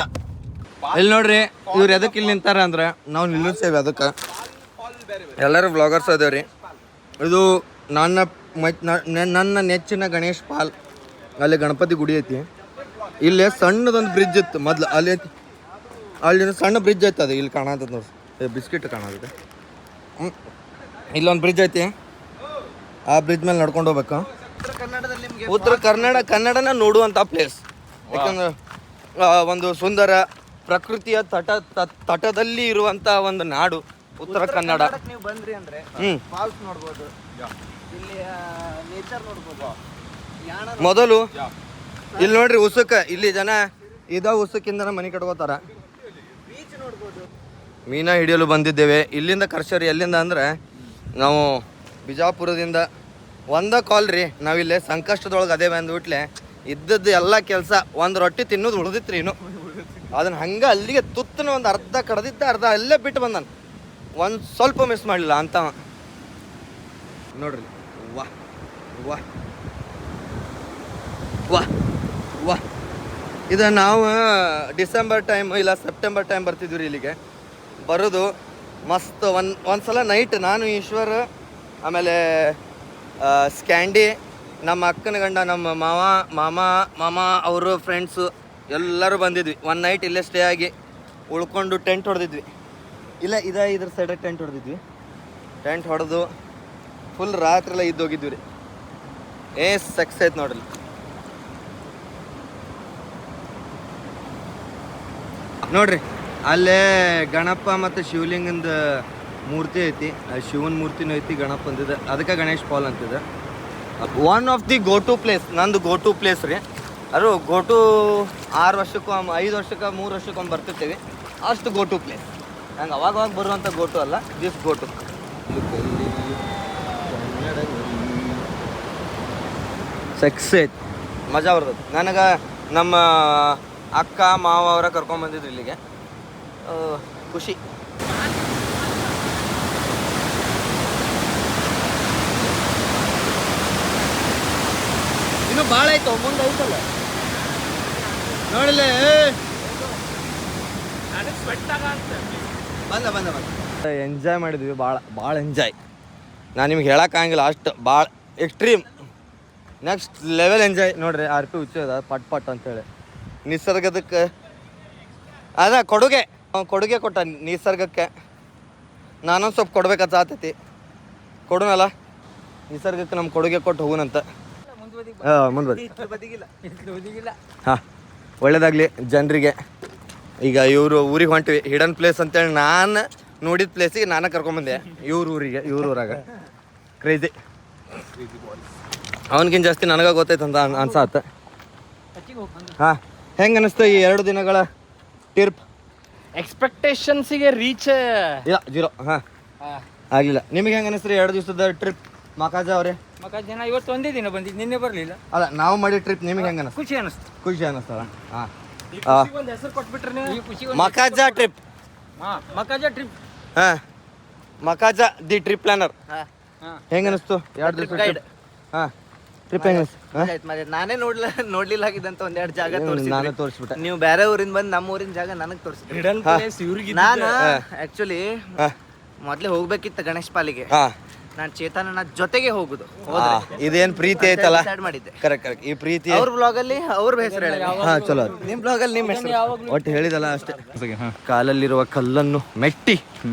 ಇಲ್ಲಿ ನೋಡ್ರಿ ಇವ್ರು ಎದಕ್ಕೆ ಇಲ್ಲಿ ನಿಂತಾರ ಅಂದ್ರೆ ನಾವು ನಿಲ್ಲಿಸ್ತೇವೆ ಅದಕ್ಕೆ. ಎಲ್ಲರೂ ವ್ಲಾಗರ್ಸ್ ಅದೇವ್ರಿ. ಇದು ನನ್ನ ನೆಚ್ಚಿನ ಗಣೇಶ್ ಪಾಲ್. ಅಲ್ಲಿ ಗಣಪತಿ ಗುಡಿ ಐತಿ. ಇಲ್ಲಿ ಸಣ್ಣದೊಂದು ಬ್ರಿಡ್ಜ್ ಇತ್ತು ಮೊದ್ಲು. ಅಲ್ಲಿ ಸಣ್ಣ ಬ್ರಿಡ್ಜ್ ಐತೆ. ಅದು ಇಲ್ಲಿ ಕಾಣತದ ನೋಡ್ರಿ, ಬಿಸ್ಕಿಟ್ ಕಾಣತದೆ. ಇಲ್ಲೊಂದು ಬ್ರಿಡ್ಜ್ ಐತಿ. ಆ ಬ್ರಿಡ್ಜ್ ಮೇಲೆ ನಡ್ಕೊಂಡು ಹೋಗ್ಬೇಕು. ಉತ್ತರ ಕನ್ನಡನ ನೋಡುವಂಥ ಪ್ಲೇಸ್. ಯಾಕಂದ್ರೆ ಒಂದು ಸುಂದರ ಪ್ರಕೃತಿಯ ತಟದಲ್ಲಿ ಇರುವಂಥ ಒಂದು ನಾಡು ಉತ್ತರ ಕನ್ನಡ. ನೀವು ಬಂದ್ರಿ ಅಂದ್ರೆ ಫಾಲ್ಸ್ ನೋಡ್ಬೋದು, ಇಲ್ಲಿ ನೇಚರ್ ನೋಡ್ಬೋದು. ಮೊದಲು ಇಲ್ಲಿ ನೋಡ್ರಿ ಉಸುಕ, ಇಲ್ಲಿ ಜನ ಉಸುಕಿಂದ ಮನೆ ಕಟ್ಕೋತಾರ. ಬೀಚ್ ನೋಡ್ಬೋದು. ಮೀನ ಹಿಡಿಯಲು ಬಂದಿದ್ದೇವೆ. ಇಲ್ಲಿಂದ ಕರ್ಸರಿ ಎಲ್ಲಿಂದ ಅಂದ್ರೆ ನಾವು ಬಿಜಾಪುರದಿಂದ. ಒಂದ ಕಾಲ್ ರೀ, ನಾವಿಲ್ಲೇ ಸಂಕಷ್ಟದೊಳಗೆ ಅದೇ ಬಂದ್ಬಿಟ್ಲೆ ಇದ್ದದ್ದು ಎಲ್ಲ ಕೆಲಸ. ಒಂದು ರೊಟ್ಟಿ ತಿನ್ನೋದು ಉಳಿದಿತ್ರಿ ಇನ್ನು. ಅದನ್ನ ಹಂಗೆ ಅಲ್ಲಿಗೆ ತುತ್ತನ ಒಂದು ಅರ್ಧ ಕಡ್ದಿದ್ದ, ಅರ್ಧ ಅಲ್ಲೇ ಬಿಟ್ಟು ಬಂದಾನ. ಒಂದು ಸ್ವಲ್ಪ ಮಿಸ್ ಮಾಡಲಿಲ್ಲ ಅಂತ ನೋಡ್ರಿ. ವಾಹ್ ವಾಹ್ ವಾಹ್ ವಾಹ್. ಇದು ನಾವು ಡಿಸೆಂಬರ್ ಟೈಮ್ ಇಲ್ಲ ಸೆಪ್ಟೆಂಬರ್ ಟೈಮ್ ಬರ್ತಿದ್ವಿ ರೀ ಇಲ್ಲಿಗೆ. ಬರೋದು ಮಸ್ತ್. ಒಂದ್ಸಲ ನೈಟ್ ನಾನು ಈಶ್ವರ್ ಆಮೇಲೆ ಸ್ಕ್ಯಾಂಡಿ, ನಮ್ಮ ಅಕ್ಕನ ಗಂಡ, ನಮ್ಮ ಮಾಮ ಅವರು ಫ್ರೆಂಡ್ಸು ಎಲ್ಲರೂ ಬಂದಿದ್ವಿ. ಒನ್ ನೈಟ್ ಇಲ್ಲೇ ಸ್ಟೇ ಆಗಿ ಉಳ್ಕೊಂಡು ಟೆಂಟ್ ಹೊಡೆದಿದ್ವಿ. ಇಲ್ಲ ಇದ್ರ ಸೈಡಾಗ ಟೆಂಟ್ ಹೊಡೆದಿದ್ವಿ. ಟೆಂಟ್ ಹೊಡೆದು ಫುಲ್ ರಾತ್ರಿ ಎಲ್ಲ ಇದ್ದೋಗಿದ್ವಿ ರೀ. ಸಕ್ಸ್ ಐತೆ ನೋಡ್ರಿ. ನೋಡ್ರಿ ಅಲ್ಲೇ ಗಣಪ ಮತ್ತು ಶಿವಲಿಂಗದ ಮೂರ್ತಿ ಐತಿ. ಶಿವನ ಮೂರ್ತಿನೂ ಐತಿ, ಗಣಪಂದಿದೆ. ಅದಕ್ಕೆ ಗಣೇಶ್ ಪಾಲ್ ಅಂತಿದೆ. One of the go to place, ನಂದು ಗೋ ಟು ಪ್ಲೇಸ್ ರೀ ಅದು. ಗೋ ಟು 6 ವರ್ಷಕ್ಕೊಮ್ಮೆ 5 ವರ್ಷಕ್ಕೆ 3 ವರ್ಷಕ್ಕೊಮ್ಮೆ ಬರ್ತಿರ್ತೀವಿ. ಅಷ್ಟು ಗೋ ಟು ಪ್ಲೇಸ್. ನಂಗೆ ಅವಾಗ ಬರುವಂಥ ಗೋ ಟು ಅಲ್ಲ, ದಿಸ್ ಗೋ ಟು. ಸೆಕ್ಸ್ ಐತಿ, ಮಜಾ ಬರ್ತದೆ. ನನಗೆ ನಮ್ಮ ಅಕ್ಕ ಮಾವ ಅವರ ಕರ್ಕೊಂಡ್ಬಂದಿದ್ರು ಇಲ್ಲಿಗೆ. ಖುಷಿ. ಇನ್ನು ಭಾಳ ಐತೋ ಮುಂದೆ ಐತಲ್ಲ ನೋಡಿಲ್ಲ. ಬಂದ ಎಂಜಾಯ್ ಮಾಡಿದ್ವಿ, ಭಾಳ ಎಂಜಾಯ್. ನಾನು ನಿಮ್ಗೆ ಹೇಳೋಕ್ಕಾಗಿಲ್ಲ, ಅಷ್ಟು ಭಾಳ ಎಕ್ಸ್ಟ್ರೀಮ್ ನೆಕ್ಸ್ಟ್ ಲೆವೆಲ್ ಎಂಜಾಯ್. ನೋಡ್ರಿ RP ಹುಚ್ಚದ ಪಟ್ ಅಂತೇಳಿ ನಿಸರ್ಗದಕ್ಕೆ ಅದ ಕೊಡುಗೆ ಕೊಟ್ಟ ನಿಸರ್ಗಕ್ಕೆ. ನಾನೊಂದು ಸ್ವಲ್ಪ ಕೊಡ್ಬೇಕಂತ ಆತೈತಿ. ಕೊಡುನಲ್ಲ ನಿಸರ್ಗಕ್ಕೆ ನಮ್ಮ ಕೊಡುಗೆ ಕೊಟ್ಟು ಹೋಗುನಂತ. ಮುಂದೆ ಹಾಂ, ಒಳ್ಳೇದಾಗಲಿ ಜನರಿಗೆ. ಈಗ ಇವರು ಊರಿಗೆ ಹೊಂಟಿವಿ. ಹಿಡನ್ ಪ್ಲೇಸ್ ಅಂತೇಳಿ ನಾನು ನೋಡಿದ ಪ್ಲೇಸಿಗೆ ನಾನು ಕರ್ಕೊಂಬಂದೆ. ಇವ್ರ ಊರಾಗ ಕ್ರೇಜಿ. ಅವನಿಗಿಂತ ಜಾಸ್ತಿ ನನಗೆ ಗೊತ್ತೈತೆ ಅಂತ ಅನ್ಸಾತ. ಹಾಂ, ಹೆಂಗೆ ಅನ್ನಿಸ್ತು ಈ 2 ದಿನಗಳ ಟ್ರಿಪ್? ಎಕ್ಸ್ಪೆಕ್ಟೇಷನ್ಸಿಗೆ ರೀಚ್ ಇಲ್ಲ, 0. ಹಾಂ, ಆಗಲಿಲ್ಲ. ನಿಮಗೆ ಹೆಂಗೆ ಅನ್ನಿಸ್ತು 2 ದಿವಸದ ಟ್ರಿಪ್? ಮಕಾಜ ಅವರೇ, ಜನ ಇವತ್ತು ಒಂದೇ ದಿನ ಬಂದಿದ್ದು, ನಿನ್ನೆ ಬರಲಿಲ್ಲ. ಅಲ್ಲ ನಾವು ಮಾಡಿ ಟ್ರಿಪ್ ನಿಮಗೆ ಹೆಂಗೆ ಅನ್ನಿಸ್ತು? ಖುಷಿ ಅನ್ನಿಸ್ತಲ್ಲ? ಹಾಂ, ಒಂದು ಹೆಸರು ಕೊಟ್ಬಿಟ್ರೆ ನೀವು ಮಕಾಜ ಟ್ರಿಪ್. ಮಕಾಜ ಟ್ರಿಪ್. ಹಾಂ, ಮಕಾಜ ದಿ ಟ್ರಿಪ್ ಪ್ಲಾನರ್. ಹೆಂಗೆ ಅನ್ನಿಸ್ತು 2 ದಿವಸ ಟ್ರಿಪ್? ಹಾಂ, ಟ್ರಿಪ್ ಹೆಂಗೆ ಅನಿಸ್ತು? ನಾನೇ ನೋಡ್ಲಿಲ್ಲ ಆಗಿದ್ದಂತ 2 ಜಾಗ ನಾನೇ ತೋರಿಸ್ಬಿಟ್ಟೆ. ನೀವು ಬೇರೆ ಊರಿಂದ ಬಂದು ನಮ್ಮ ಊರಿನ ಜಾಗ ನನಗೆ ತೋರಿಸಿದ್ರಿ. ಹಿಡನ್ ಪ್ಲೇಸ್ ಇವ್ರಿಗೆ. ನಾನು ಆಕ್ಚುಲಿ ಮೊದ್ಲೇ ಹೋಗ್ಬೇಕಿತ್ತು ಗಣೇಶ್ ಪಾಲಿಗೆ. ಹಾಂ, ನಾನು ಚೇತನ ಜೊತೆಗೆ ಹೋಗುದು. ಇದೇನು ಪ್ರೀತಿ ಐತಲ್ಲ, ಮಾಡಿದ್ದೆ. ಕರೆಕ್ಟ್. ಈ ಪ್ರೀತಿ ಅವ್ರ ಬ್ಲಾಗ್ ಅಲ್ಲಿ ಅವ್ರ ಹೆಸರು ಹೇಳಿ. ಹಾಂ, ಚಲೋ. ನಿಮ್ಮ ಬ್ಲಾಗ್ ಅಲ್ಲಿ ನಿಮ್ಮ ಹೆಸರು ಒಟ್ಟು ಹೇಳಿದಲ್ಲ ಅಷ್ಟೇ. ಕಾಲಲ್ಲಿರುವ ಕಲ್ಲನ್ನು ಮೆಟ್ಟಿ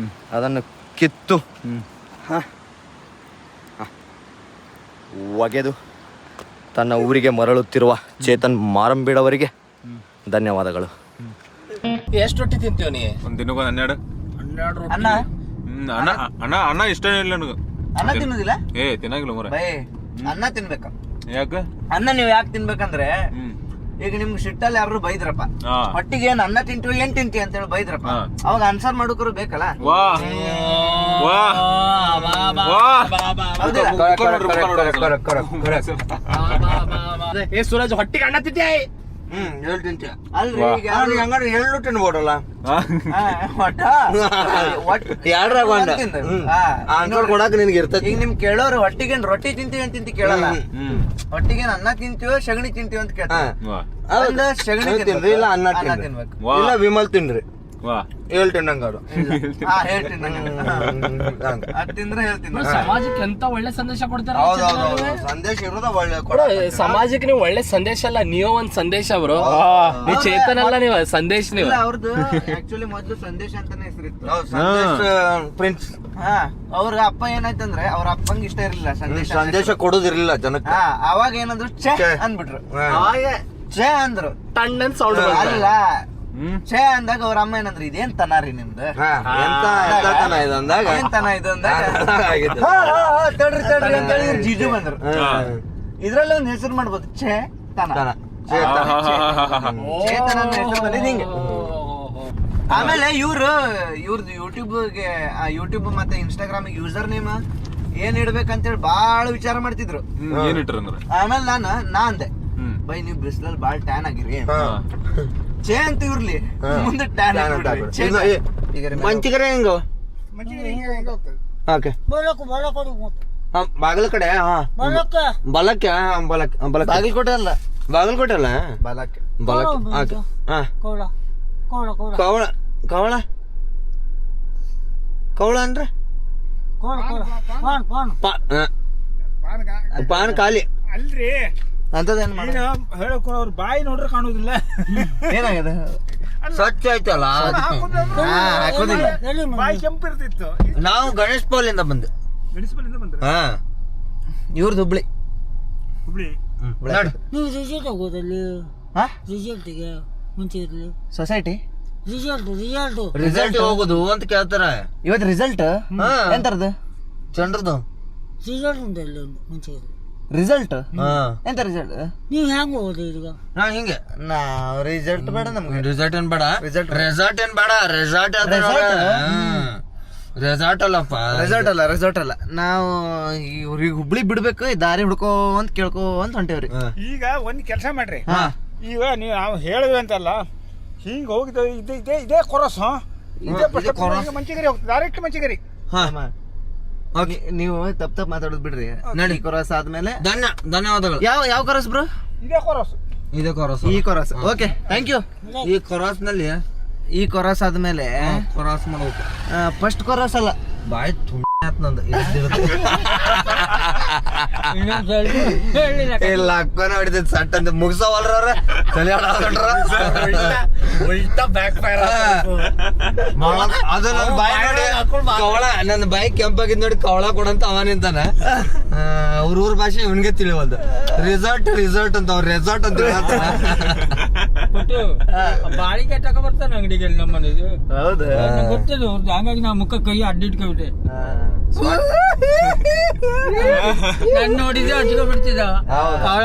ಅದನ್ನು ಕಿತ್ತು ಒಗೆದು ತನ್ನ ಊರಿಗೆ ಮರಳುತ್ತಿರುವ ಚೇತನ್ ಮಾರಂಬೀಡವರಿಗೆ ಧನ್ಯವಾದಗಳು. ಎಷ್ಟು ರೊಟ್ಟಿ ತಿಂತೀವ ನೀ? ಒಂದ್ ದಿನಕ್ಕೆ 12. 12 ರೊಟ್ಟಿ. ಅನ್ನ ಅನ್ನ ಇಷ್ಟನೇ ಇಲ್ಲ ನನಗೆ. ಅನ್ನ ತಿನ್ನುದಿಲ್ಲ ತಿನ್ನಂಗಿಲ್ಲ ಮರ. ಬೈ ಅನ್ನ ತಿನ್ಬೇಕ. ಯಾಕ? ಅನ್ನ ನೀವ್ ಯಾಕೆ ತಿನ್ಬೇಕಂದ್ರೆ ಈಗ ನಿಮ್ಗೆ ಸಿಟ್ಟಲ್ಲಿ ಯಾರು ಬೈದ್ರಪ್ಪ, ಹೊಟ್ಟಿಗೆ ಏನ್ ಅನ್ನ ತಿಂತೀವಿ ಏನ್ ತಿಂತಿ ಅಂತ ಹೇಳಿ ಬೈದ್ರಪ್ಪ, ಅವಾಗ ಆನ್ಸರ್ ಮಾಡೋಕರು ಬೇಕಲ್ಲ. ಏ ಸೂರಜ್, ಹೊಟ್ಟಿಗೆ ಅನ್ನ ತಿಂತೀಯ? ಹೇಳ್ತಿಂತೀಯ ಅಲ್ರಿ ಈಗ ಹಂಗಾರೆ ಎಳ್ಳು ತಿನ್ಬೋದಲ್ಲ. ಆನ್ಸರ್ ಕೊಡಾಕ ನಿನ್ಗೆ ಇರ್ತೈತಿ. ಈಗ ನಿಮ್ ಕೇಳೋರು ಹೊಟ್ಟಿಗೇನ್ ರೊಟ್ಟಿ ತಿಂತೀವಿ ಅಂತ ಕೇಳಲ್ಲ, ಹೊಟ್ಟಿಗೇನ್ ಅನ್ನ ತಿಂತೀವೋ ಸಗಣಿ ತಿಂತೀವಿ ಅಂತ ಕೇಳ್ತಾರೆ. ಸಗಣಿ ತಿನ್ರಿ, ಇಲ್ಲ ಅನ್ನ ತಿನ್ಬೇಕು, ಇಲ್ಲ ವಿಮಲ್ ತಿನ್ರಿ. ಹೇಳ್ತೀನಿ ಸಮಾಜಕ್ಕೆ ಎಂತ ಒಳ್ಳೆ ಸಂದೇಶ ಕೊಡ್ತಾರ. ಸಂದೇಶ ಇರೋದ ಒಳ್ಳೆ ಸಮಾಜಕ್ಕೆ ನೀವು ಒಳ್ಳೆ ಸಂದೇಶ ಅಲ್ಲ, ನೀವು ಒಂದ್ ಸಂದೇಶ ಬ್ರೋ. ನೀವು ಚೇತನ ಅಲ್ಲ, ನೀವು ಸಂದೇಶ. ನೀವು ಅವ್ರದ್ದು ಆಕ್ಚುಲಿ ಮೊದ್ಲು ಸಂದೇಶ ಅಂತಾನೆ ಹೆಸರಿತ್ತು. ಪ್ರಿನ್ಸ್ ಅವ್ರ ಅಪ್ಪ ಏನಾಯ್ತಂದ್ರೆ ಅವ್ರ ಅಪ್ಪಂಗೆ ಇಷ್ಟ ಇರ್ಲಿಲ್ಲ ಸಂದೇಶ ಕೊಡೋದಿರ್ಲಿಲ್ಲ ಜನಕ್ಕೆ. ಅವಾಗ ಏನಂದ್ರು ಛೇ ಅಂದ್ಬಿಟ್ರು. ಅವಾಗ ಛೇ ಅಂದ್ರು, ಟಣ್ಣನ್ ಸೌಂಡ್ ಅಲ್ಲ ಛೇ ಅಂದಾಗ ಅವ್ರ ಅಮ್ಮ ಏನಂದ್ರೆ ಇದೇನ್ ತನಾರಿ ನಿಮ್ದು, ಏನ್ ತನ ಇದು ಅಂದಾಗ ತಡ್ರಿ ತಡ್ರಿ ಅಂತ ಹೇಳಿ ಜಿಜು ಬಂದ್ರು. ಇದ್ರಲ್ಲಿ ಒಂದ್ ಹೆಸರು ಮಾಡ್ಬೋದು, ಛೇ ತನ. ಚೇತನ ಹೆಸರು ಬಂದಿದ್ ಹಿಂಗೆ. ಆಮೇಲೆ ಇವ್ರದ್ದು ಯೂಟ್ಯೂಬ್ ಮತ್ತೆ ಇನ್ಸ್ಟಾಗ್ರಾಮ್ ಯೂಸರ್ ನೇಮ್ ಏನ್ ಇಡ್ಬೇಕಂತೇಳಿ ಬಾಳ ವಿಚಾರ ಮಾಡ್ತಿದ್ರು. ಆಮೇಲೆ ನಾ ಅಂದೆ, ಬೈ ನೀವ್ ಬಿಸಿಲಲ್ಲಿ ಬಾಳ ಟ್ಯಾನ್ ಆಗಿರಿ, ಛೇ ಅಂತ ಇರ್ಲಿ, ಮುಂದೆ ಟ್ಯಾನ್ ಮಂಚಿಗರೆ ಹೆಂಗ ಬಾಗಲ ಕಡೆ ಬಲಕ್ಕೆ ಬಾಗಲಕೋಟೆ ಅಲ್ಲ, ಬಾಗಲಕೋಟೆ ಅಲ್ಲ ಬಲಕ್ಕೆ ಕವಳ ಕವಳ ಕವಳ ಅಂದ್ರೆ ಪಾನ್ ಖಾಲಿ ಅಲ್ರಿ ಅಂತದೇನ್ ಹೇಳಕ್ ಅವ್ರ ಬಾಯಿ ನೋಡ್ರೆ ಕಾಣುದಿಲ್ಲ. ಏನಾಗಿದೆ? ಸ್ವಚ್ಛ ಆಯ್ತಲ್ಲ, ಹಾಕೋದಿಲ್ಲ. ಬಾಯಿ ಕೆಂಪಿರ್ತಿತ್ತು. ನಾವು ಗಣೇಶ್ ಪೌಲಿಂದ ಬಂದು ಬಂದ್ರೆ ಇವ್ರದ್ದು ಹುಬ್ಳಿ. ನೀವು ರಿಸಲ್ಟ್ ಹೋಗೋದಲ್ಲಿ ರಿಸಲ್ಟ್ಗೆ ಮುಂಚೆ ಇರಲಿ ಸೊಸೈಟಿ ರಿಸಲ್ಟ್ ಹೋಗುದು ಅಂತ ಕೇಳ್ತಾರ. ಇವತ್ತು ರಿಸಲ್ಟ್ ಎಂತರದು? ಚಂದ್ರದು ರಿಸಲ್ಟ್ ಉಂಟಲ್ಲಿ ಮುಂಚೆ ಇರಲಿ ರಿಸಲ್ಟ್ ಎಂತ ರಿಸಲ್ಟ್? ನೀವು ಹೆಂಗ್ ಹೋಗೋದು ಈಗ? ನಾ ಹಿಂಗೆ ರಿಸಲ್ಟ್ ಬೇಡ ನಮ್ಗೆ, ರಿಸಲ್ಟ್ ಏನ್ ಬೇಡ, ರೆಸಾರ್ಟ್ ಏನ್ ಬೇಡ, ರೆಸಾರ್ಟ್ ರೆಸಾರ್ಟ್ ಅಲ್ಲಪ್ಪ, ರೆಸಾರ್ಟ್ ಅಲ್ಲ. ನಾವು ಇವ್ರಿಗೆ ಹುಬ್ಳಿ ಬಿಡ್ಬೇಕು, ದಾರಿ ಹುಡ್ಕೋ ಅಂತ ಕೇಳ್ಕೋ ಅಂತ ಹೊಂಟೇವ್ರಿ. ಈಗ ಒಂದ್ ಕೆಲಸ ಮಾಡ್ರಿ, ಈಗ ನೀವು ನಾವು ಹೇಳಿದ್ವಿ ಅಂತಲ್ಲ, ಹಿಂಗ ಹೋಗಿದ್ದ ಇದೇ ಕೊರಸ್, ಮಂಚಿಗರಿ ಹೋಗ್ತದೆ, ಡೈರೆಕ್ಟ್ ಮಂಚಿಗರಿ. ನೀವು ತಪ್ಪ ಮಾತಾಡೋದು ಬಿಡ್ರಿ. ನಡಿ ಕೊರಸ್ ಆದ್ಮೇಲೆ ಧನ್ಯವಾದಗಳು. ಯಾವ ಕೊರಸ್ ಬ್ರೋ? ಇದೇ ಕೊರಸ್, ಇದೇ ಕೊರಸ್, ಈ ಕೊರಸ್. Okay, thank you. ಈ ಕೊರಸ್ ನಲ್ಲಿ ಈ ಕೊರಸ್ ಆದ್ಮೇಲೆ ಕೊರಸ್ ಮಾಡ್ಬೇಕು. ಫಸ್ಟ್ ಕೊರಸ್ ಅಲ್ಲ, ಬಾಯ್ ನಂದು ಇಲ್ಲ ಅಕ್ಕನ ಹೊಡಿತೈತಿ ಸಟ್ ಅಂತ ಮುಗಿಸವಲ್ರ ಅವ್ರ ತಲೆ ಅದು ನನ್ನ ಬಾಯಿ ನೋಡಿ ಕವಳ, ನನ್ನ ಬಾಯಿ ಕೆಂಪಾಗಿದ್ ನೋಡಿ ಕವಳ ಕೊಡಂತ ಅವ ನಿಂತಾನ. ಊರ್ ಭಾಷೆ ಇವನ್ಗೆ ತಿಳಿವಲ್ದು. ರಿಸಾರ್ಟ್ ಅಂತ ಅವ್ರ ರೆಸಾರ್ಟ್ ಅಂತ ಬಾಳಿಗೆ ತಕ ಬರ್ತಾನೆ ಅಂಗಡಿಗೆ ನಮ್ಮ ಮನೆದು. ಹೌದು ಗೊತ್ತಿಲ್ಲ, ಹಂಗಾಗಿ ನಾ ಮುಖ ಕೈ ಅಡ್ಡಿಟ್ಕೊಬಿಟ್ಟೆ. ನಾನು ನೋಡಿದ್ರೆ ಅಜ್ಜಿಗೆ ಬಿಡ್ತಿದ್ದ ಕವಳ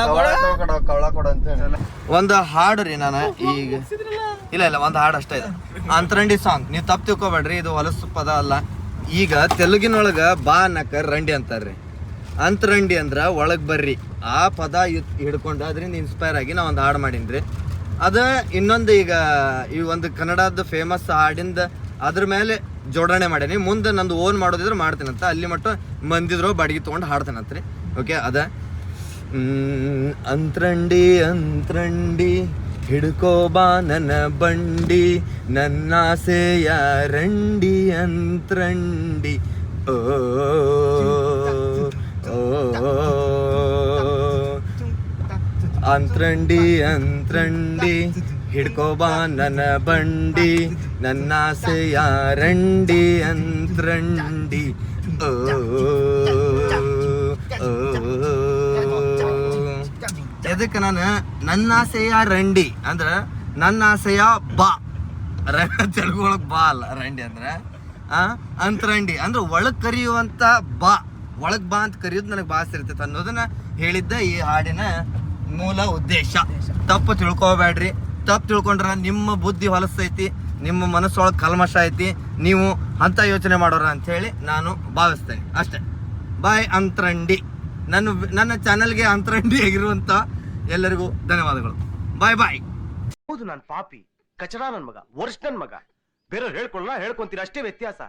ಕೊಡ ಅಂತ ಹೇಳಿ. ಒಂದು ಹಾಡು ರೀ, ನಾನು ಈಗ ಇಲ್ಲ ಒಂದು ಹಾಡು ಅಷ್ಟೇ ಇದೆ, ಅಂತರಂಡಿ ಸಾಂಗ್. ನೀವು ತಪ್ಪು ತಿಳ್ಕೊಬೇಡ್ರಿ, ಇದು ಹೊಲಸು ಪದ ಅಲ್ಲ. ಈಗ ತೆಲುಗಿನೊಳಗ ಬಾ ಅನ್ನಕ ರಂಡಿ ಅಂತಾರ್ರಿ. ಅಂತರಂಡಿ ಅಂದ್ರ ಒಳಗ್ ಬರ್ರಿ. ಆ ಪದ ಹಿಡ್ಕೊಂಡು ಅದರಿಂದ ಇನ್ಸ್ಪೈರ್ ಆಗಿ ನಾ ಒಂದು ಹಾಡು ಮಾಡೀನ್ರಿ. ಅದ ಇನ್ನೊಂದು ಈಗ ಈ ಒಂದು ಕನ್ನಡದ ಫೇಮಸ್ ಹಾಡಿಂದ ಅದ್ರ ಮೇಲೆ ಜೋಡಣೆ ಮಾಡೀನಿ. ಮುಂದೆ ನಂದು ಓನ್ ಮಾಡೋದಿದ್ರೆ ಮಾಡ್ತೀನಂತ, ಅಲ್ಲಿ ಮಟ್ಟ ಮಂದಿದ್ರು ಬಾಡಿಗೆ ತೊಗೊಂಡು ಹಾಡ್ತೇನಂತ್ರಿ. ಓಕೆ, ಅದ ಅಂತರಂಡಿ ಹಿಡ್ಕೋ ಬಾ ನನ್ನ ಬಂಡಿ, ನನ್ನಾಸೆಯ ರಂಡಿ ಅಂತರಂಡಿ. ಓ ಅಂತರಂಡಿ ಹಿಡ್ಕೋ ಬಾ ನನ್ನ ಬಂಡಿ, ನನ್ನಾಸೆಯ ರಂಡಿ ಅಂತರಂಡಿ. ಓ ಎದಕ್ಕೆ ನಾನು ನನ್ನಾಸೆಯ ರಂಡಿ ಅಂದ್ರ ನನ್ನಾಸೆಯ ಬಾ ತೆಲುಗು ಒಳಗ್ ಬಾ ಅಲ್ಲ ರಂಡಿ ಅಂದ್ರೆ ಅಂತರಂಡಿ ಅಂದ್ರೆ ಒಳಗ್ ಕರೆಯುವಂತ ಬಾ, ಒಳಗ್ ಬಾ ಅಂತ ಕರೆಯೋದು ನನಗೆ ಭಾಳ ಇರ್ತೈತೆ ಅನ್ನೋದನ್ನ ಹೇಳಿದ್ದ ಈ ಹಾಡಿನ ಮೂಲ ಉದ್ದೇಶ. ತಪ್ಪು ತಿಳ್ಕೊಬೇಡ್ರಿ. ತಪ್ಪು ತಿಳ್ಕೊಂಡ್ರ ನಿಮ್ಮ ಬುದ್ಧಿ ಹೊಲಸೈತಿ, ನಿಮ್ಮ ಮನಸ್ಸೊಳಗೆ ಕಲ್ಮಶ ಐತಿ, ನೀವು ಅಂತ ಯೋಚನೆ ಮಾಡೋರ ಅಂತ ಹೇಳಿ ನಾನು ಭಾವಿಸ್ತೇನೆ ಅಷ್ಟೇ. ಬಾಯ್ ಅಂತರಂಡಿ. ನನ್ನ ಚಾನಲ್ಗೆ ಅಂತರಂಡಿ ಆಗಿರುವಂತ ಎಲ್ಲರಿಗೂ ಧನ್ಯವಾದಗಳು. ಬಾಯ್ ಬಾಯ್. ಹೌದು, ನಾನು ಪಾಪಿ, ಕಚಡ ನನ್ ಮಗ, ವರ್ಷ ನನ್ ಮಗ. ಬೇರೆಯವ್ರು ಹೇಳ್ಕೊಳ್ಳ ಹೇಳ್ಕೊಂತೀರ, ಅಷ್ಟೇ ವ್ಯತ್ಯಾಸ.